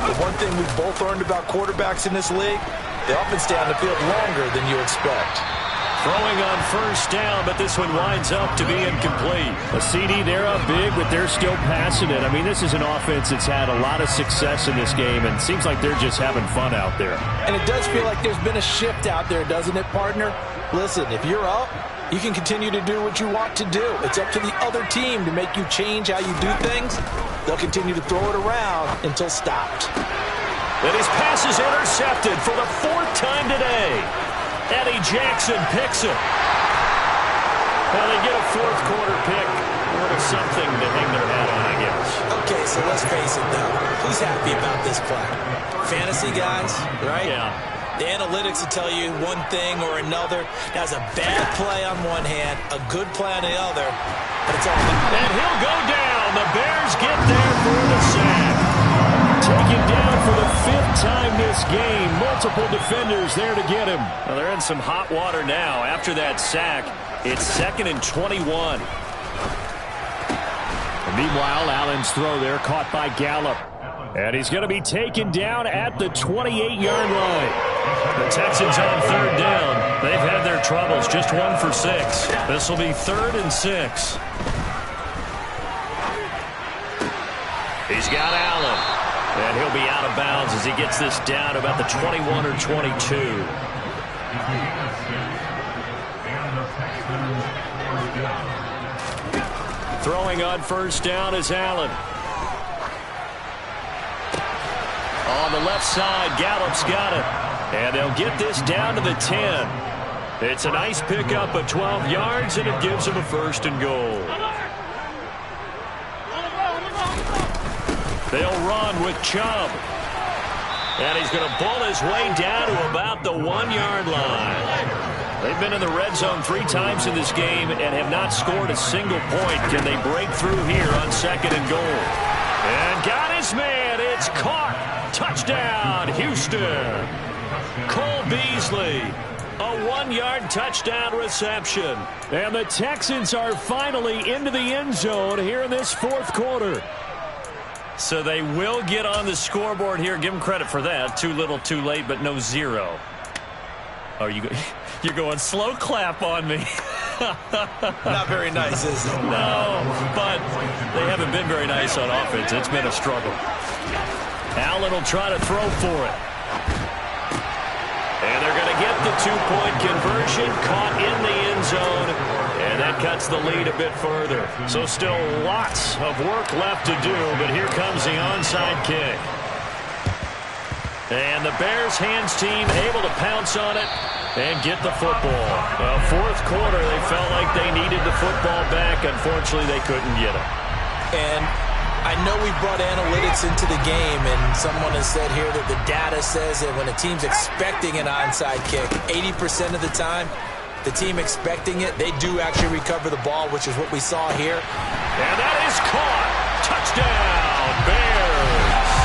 The one thing we've both learned about quarterbacks in this league, they often stay on the field longer than you expect. Throwing on first down, but this one winds up to be incomplete. A CD, they're up big, but they're still passing it. I mean, this is an offense that's had a lot of success in this game, and it seems like they're just having fun out there. And it does feel like there's been a shift out there, doesn't it, partner? Listen, if you're up, you can continue to do what you want to do. It's up to the other team to make you change how you do things. They'll continue to throw it around until stopped. And his pass is intercepted for the 4th time today. Eddie Jackson picks it. Well, they get a 4th quarter pick. A little something to hang their hat on, I guess. Okay, so let's face it, though. Who's happy about this play? Fantasy guys, right? Yeah. The analytics will tell you one thing or another. That's a bad play on one hand, a good play on the other. But it's all about. And he'll go down. The Bears get there for the sack. Taken down for the 5th time this game. Multiple defenders there to get him. Well, they're in some hot water now. After that sack, it's 2nd and 21. And meanwhile, Allen's throw there caught by Gallup. And he's going to be taken down at the 28-yard line. The Texans on 3rd down. They've had their troubles. Just 1 for 6. This will be 3rd and 6. He's got Allen. And he'll be out of bounds as he gets this down about the 21 or 22. Throwing on first down is Allen. On the left side, Gallup's got it. And they'll get this down to the 10. It's a nice pickup of 12 yards, and it gives him a 1st and goal. They'll run with Chubb. And he's going to bull his way down to about the 1-yard line. They've been in the red zone 3 times in this game and have not scored a single point. Can they break through here on 2nd and goal? And got his man. It's caught. Touchdown, Houston. Cole Beasley. A 1-yard touchdown reception. And the Texans are finally into the end zone here in this 4th quarter. So they will get on the scoreboard here. Give them credit for that. Too little, too late, but no 0. Oh, you're going slow clap on me. Not very nice, is it? No, but they haven't been very nice on offense. It's been a struggle. Allen will try to throw for it. And they're going to get the 2-point conversion. Caught in the end zone. And that cuts the lead a bit further. So still lots of work left to do, but here comes the onside kick. And the Bears hands team able to pounce on it. and get the football. Fourth quarter, they felt like they needed the football back. Unfortunately, they couldn't get it. And I know we brought analytics into the game, and someone has said here that the data says that when a team's expecting an onside kick, 80% of the time, the team expecting it, they do actually recover the ball, which is what we saw here. And that is caught. Touchdown, Bears.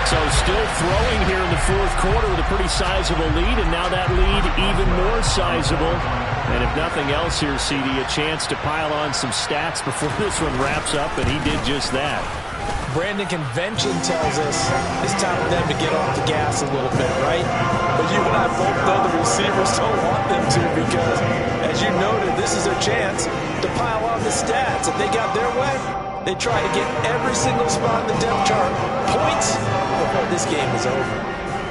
So still throwing here in the fourth quarter with a pretty sizable lead, and now that lead even more sizable. And if nothing else here, CD, a chance to pile on some stats before this one wraps up, and he did just that. Brandon, convention tells us it's time for them to get off the gas a little bit, right? But you and I both know the receivers don't want them to, because, as you noted, this is their chance to pile on the stats. If they got their way, they try to get every single spot in the depth chart points before this game is over.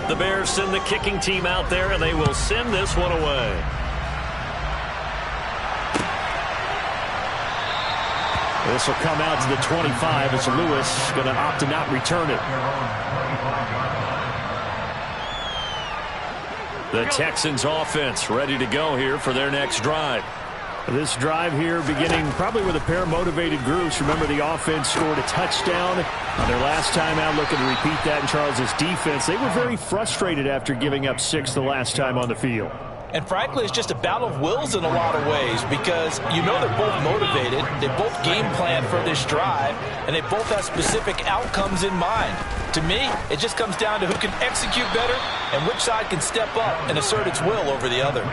The Bears send the kicking team out there, and they will send this one away. This will come out to the 25 as Lewis going to opt to not return it. The Texans offense ready to go here for their next drive. This drive here beginning probably with a pair of motivated groups. Remember, the offense scored a touchdown on their last time out, looking to repeat that in Charles's defense. They were very frustrated after giving up 6 the last time on the field. And frankly, it's just a battle of wills in a lot of ways, because you know they're both motivated, they both game plan for this drive, and they both have specific outcomes in mind. To me, it just comes down to who can execute better and which side can step up and assert its will over the other.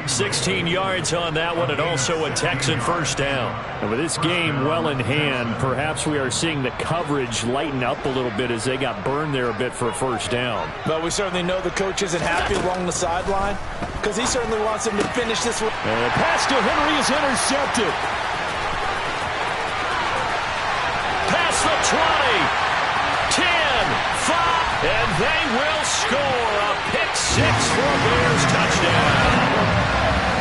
16 yards on that one, and also a Texan first down. And with this game well in hand, perhaps we are seeing the coverage lighten up a little bit as they got burned there a bit for a first down. But we certainly know the coach isn't happy along the sideline, because he certainly wants him to finish this one. And the pass to Henry is intercepted. Past the 20, 10, 5, and they will score a pick-6 for a Bears touchdown.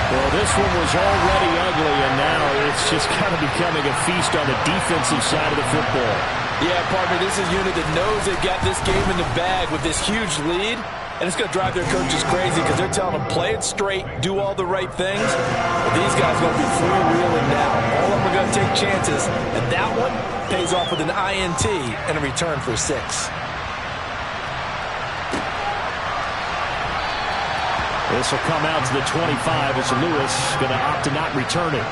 Well, this one was already ugly, and now it's just kind of becoming a feast on the defensive side of the football. Yeah, partner, this is a unit that knows they've got this game in the bag with this huge lead. And it's going to drive their coaches crazy, because they're telling them, play it straight, do all the right things. But these guys are going to be freewheeling now. All of them are going to take chances. And that one pays off with an INT and a return for 6. This will come out to the 25 as Lewis going to opt to not return it.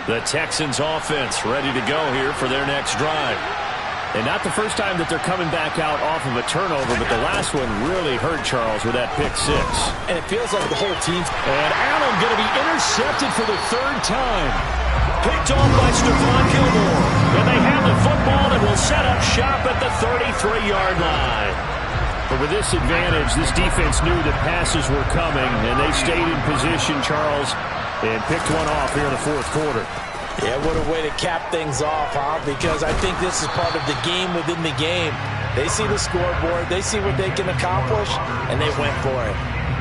The Texans offense ready to go here for their next drive. And not the first time that they're coming back out off of a turnover, but the last one really hurt Charles with that pick-6. And it feels like the whole team's... And Allen going to be intercepted for the 3rd time. Picked off by Stephon Gilmore. And they have the football and will set up shop at the 33-yard line. But with this advantage, this defense knew that passes were coming, and they stayed in position, Charles, and picked one off here in the 4th quarter. Yeah, what a way to cap things off, huh? Because I think this is part of the game within the game. They see the scoreboard, they see what they can accomplish, and they went for it.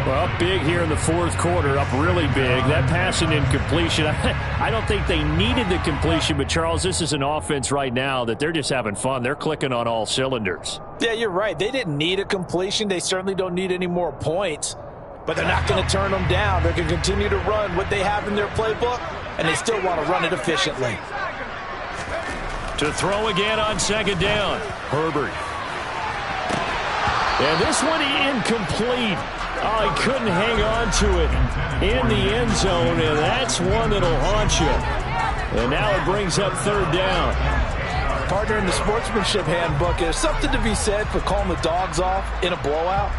Well, up big here in the 4th quarter, up really big. That passing incompletion, I don't think they needed the completion, but Charles, this is an offense right now that they're just having fun. They're clicking on all cylinders. Yeah, you're right. They didn't need a completion. They certainly don't need any more points, but they're not going to turn them down. They're going to continue to run what they have in their playbook, and they still want to run it efficiently. To throw again on 2nd down. Herbert. And this one incomplete. Oh, he couldn't hang on to it in the end zone, and that's one that'll haunt you. And now it brings up 3rd down. Partner, in the sportsmanship handbook, there's something to be said for calling the dogs off in a blowout.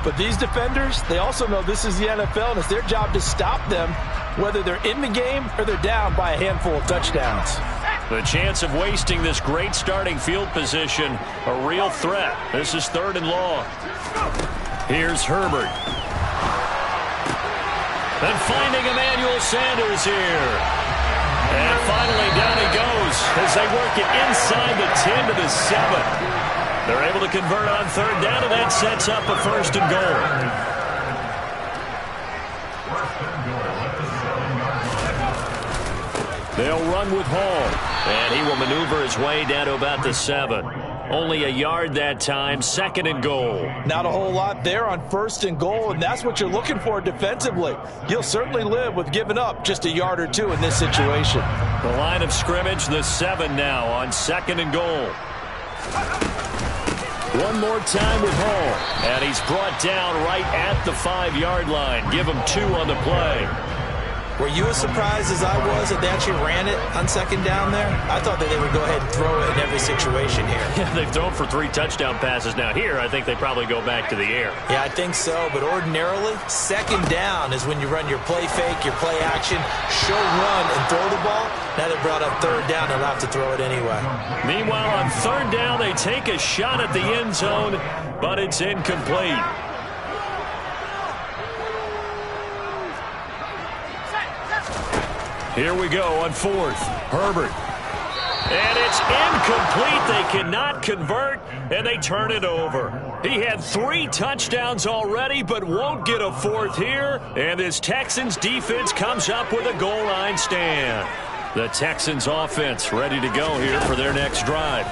But these defenders, they also know this is the NFL, and it's their job to stop them, whether they're in the game or they're down by a handful of touchdowns. The chance of wasting this great starting field position, a real threat. This is 3rd and long. Here's Herbert. And finding Emmanuel Sanders here. And finally down he goes as they work it inside the 10 to the 7. They're able to convert on 3rd down, and that sets up a 1st and goal. They'll run with Hall. And he will maneuver his way down to about the 7. Only a yard that time, 2nd and goal. Not a whole lot there on 1st and goal, and that's what you're looking for defensively. You'll certainly live with giving up just a yard or 2 in this situation. The line of scrimmage, the 7 now on 2nd and goal. One more time with Hall. And he's brought down right at the 5-yard line. Give him 2 on the play. Were you as surprised as I was that they actually ran it on 2nd down there? I thought that they would go ahead and throw it in every situation here. Yeah, they've thrown for 3 touchdown passes. Now here, I think they probably go back to the air. Yeah, I think so. But ordinarily, 2nd down is when you run your play fake, your play action, show run, and throw the ball. Now they brought up 3rd down. They'll have to throw it anyway. Meanwhile, on 3rd down, they take a shot at the end zone, but it's incomplete. Here we go on 4th. Herbert. And it's incomplete. They cannot convert, and they turn it over. He had 3 touchdowns already, but won't get a 4th here. And this Texans defense comes up with a goal line stand. The Texans offense ready to go here for their next drive.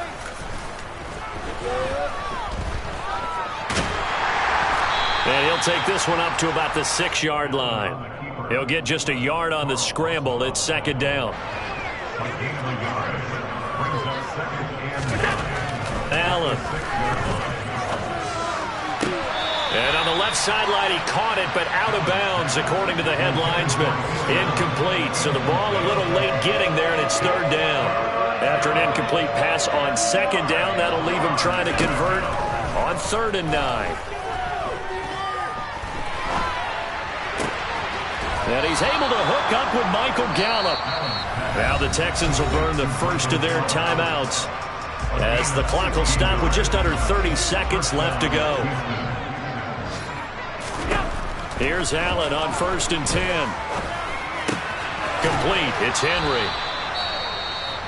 And he'll take this one up to about the 6-yard line. He'll get just a yard on the scramble. It's 2nd down. Allen. And on the left sideline, he caught it, but out of bounds, according to the head linesman. Incomplete. So the ball a little late getting there, and it's 3rd down. After an incomplete pass on 2nd down, that'll leave him trying to convert on 3rd and 9. And he's able to hook up with Michael Gallup. Now the Texans will burn the first of their timeouts as the clock will stop with just under 30 seconds left to go. Here's Allen on 1st and 10. Complete. It's Henry.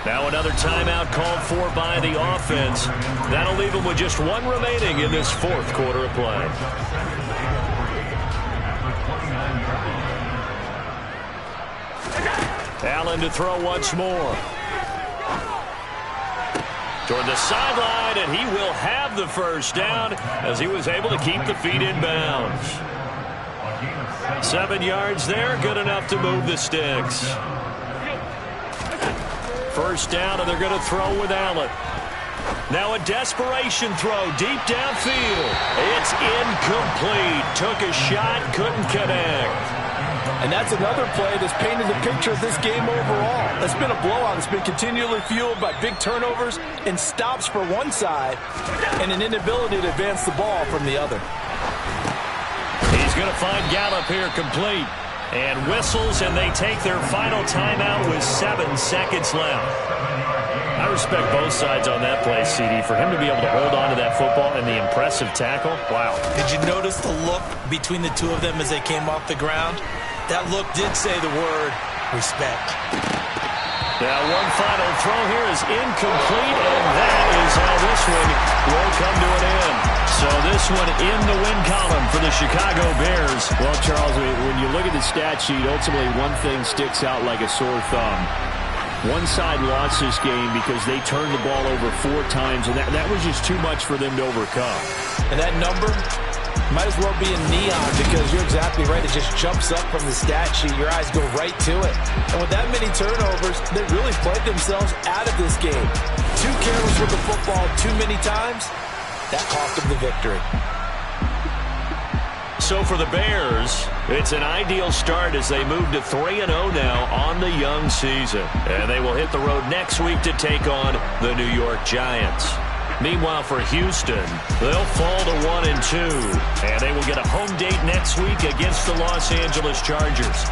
Now another timeout called for by the offense. That'll leave them with just 1 remaining in this 4th quarter of play. Allen to throw once more. Toward the sideline, and he will have the 1st down as he was able to keep the feet in bounds. 7 yards there, good enough to move the sticks. 1st down, and they're going to throw with Allen. Now a desperation throw deep downfield. It's incomplete. Took a shot, couldn't connect. And that's another play that's painted the picture of this game overall. It's been a blowout. It's been continually fueled by big turnovers and stops for one side and an inability to advance the ball from the other. He's going to find Gallup here complete. And whistles, and they take their final timeout with 7 seconds left. I respect both sides on that play, CD. For him to be able to hold on to that football and the impressive tackle, wow. Did you notice the look between the two of them as they came off the ground? That look did say the word respect. Now one final throw here is incomplete, and that is how this one will come to an end. So this one in the win column for the Chicago Bears. Well, Charles, when you look at the stat sheet, ultimately one thing sticks out like a sore thumb. One side lost this game because they turned the ball over 4 times, and that was just too much for them to overcome. And that number might as well be in neon because you're exactly right. It just jumps up from the stat sheet. Your eyes go right to it. And with that many turnovers, they really played themselves out of this game. Too careless with the football too many times. That cost them the victory. So for the Bears, it's an ideal start as they move to 3-0 now on the young season. And they will hit the road next week to take on the New York Giants. Meanwhile, for Houston, they'll fall to 1-2, and they will get a home date next week against the Los Angeles Chargers.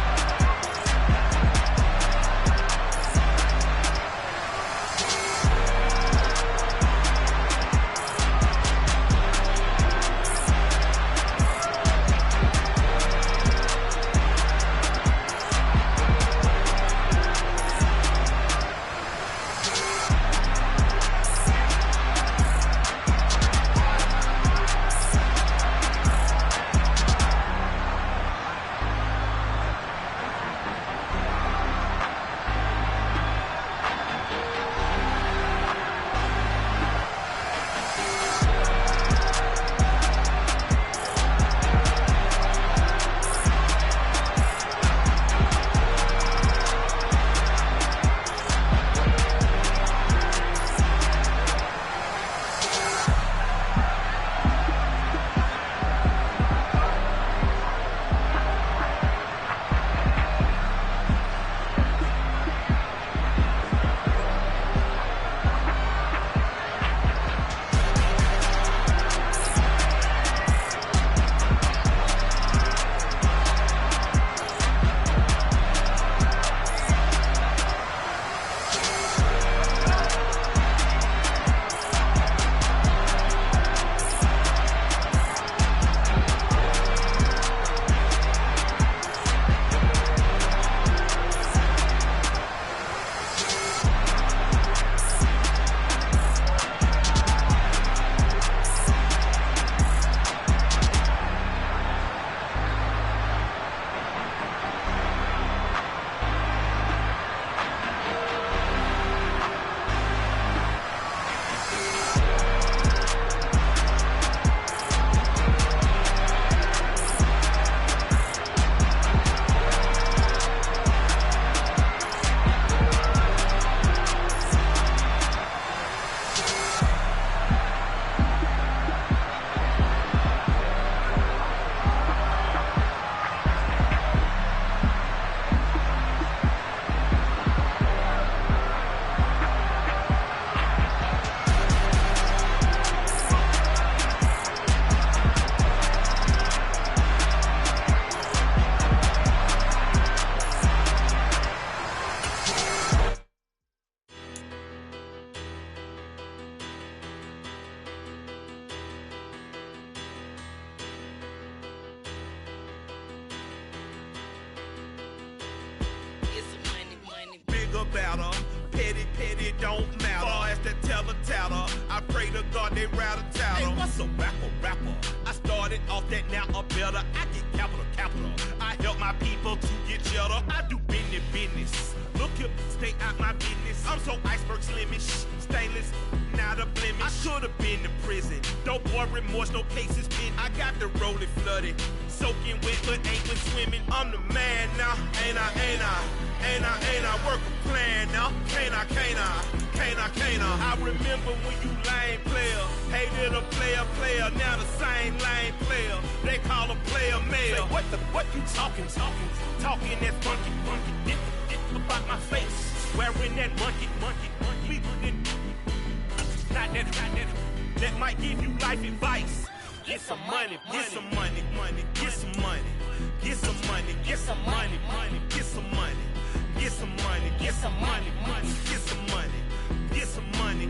chatter. Petty, don't matter. Far as that tatter, I pray to God they rattle tattle. Hey, what's a rapper? I started off that, now I'm better. I get capital. I help my people to get cheddar. I do business. Look here, stay out my business. I'm so iceberg slimish, stainless, not a blemish. I should've been in prison. No boy remorse, no cases pinned. I got the rolling flooded, soaking wet, but ain't been swimming. I'm the man now, ain't I work a plan now. Can't I? I remember when you lame player, hated a player, now the same lame player. They call a player mayor. What you talking that funky, get about my face, wearing that monkey. We not that might give you life advice. Get some money, get some money, get some money, get some money, get some money, get some money, get some money, get some money, get some money, get some money.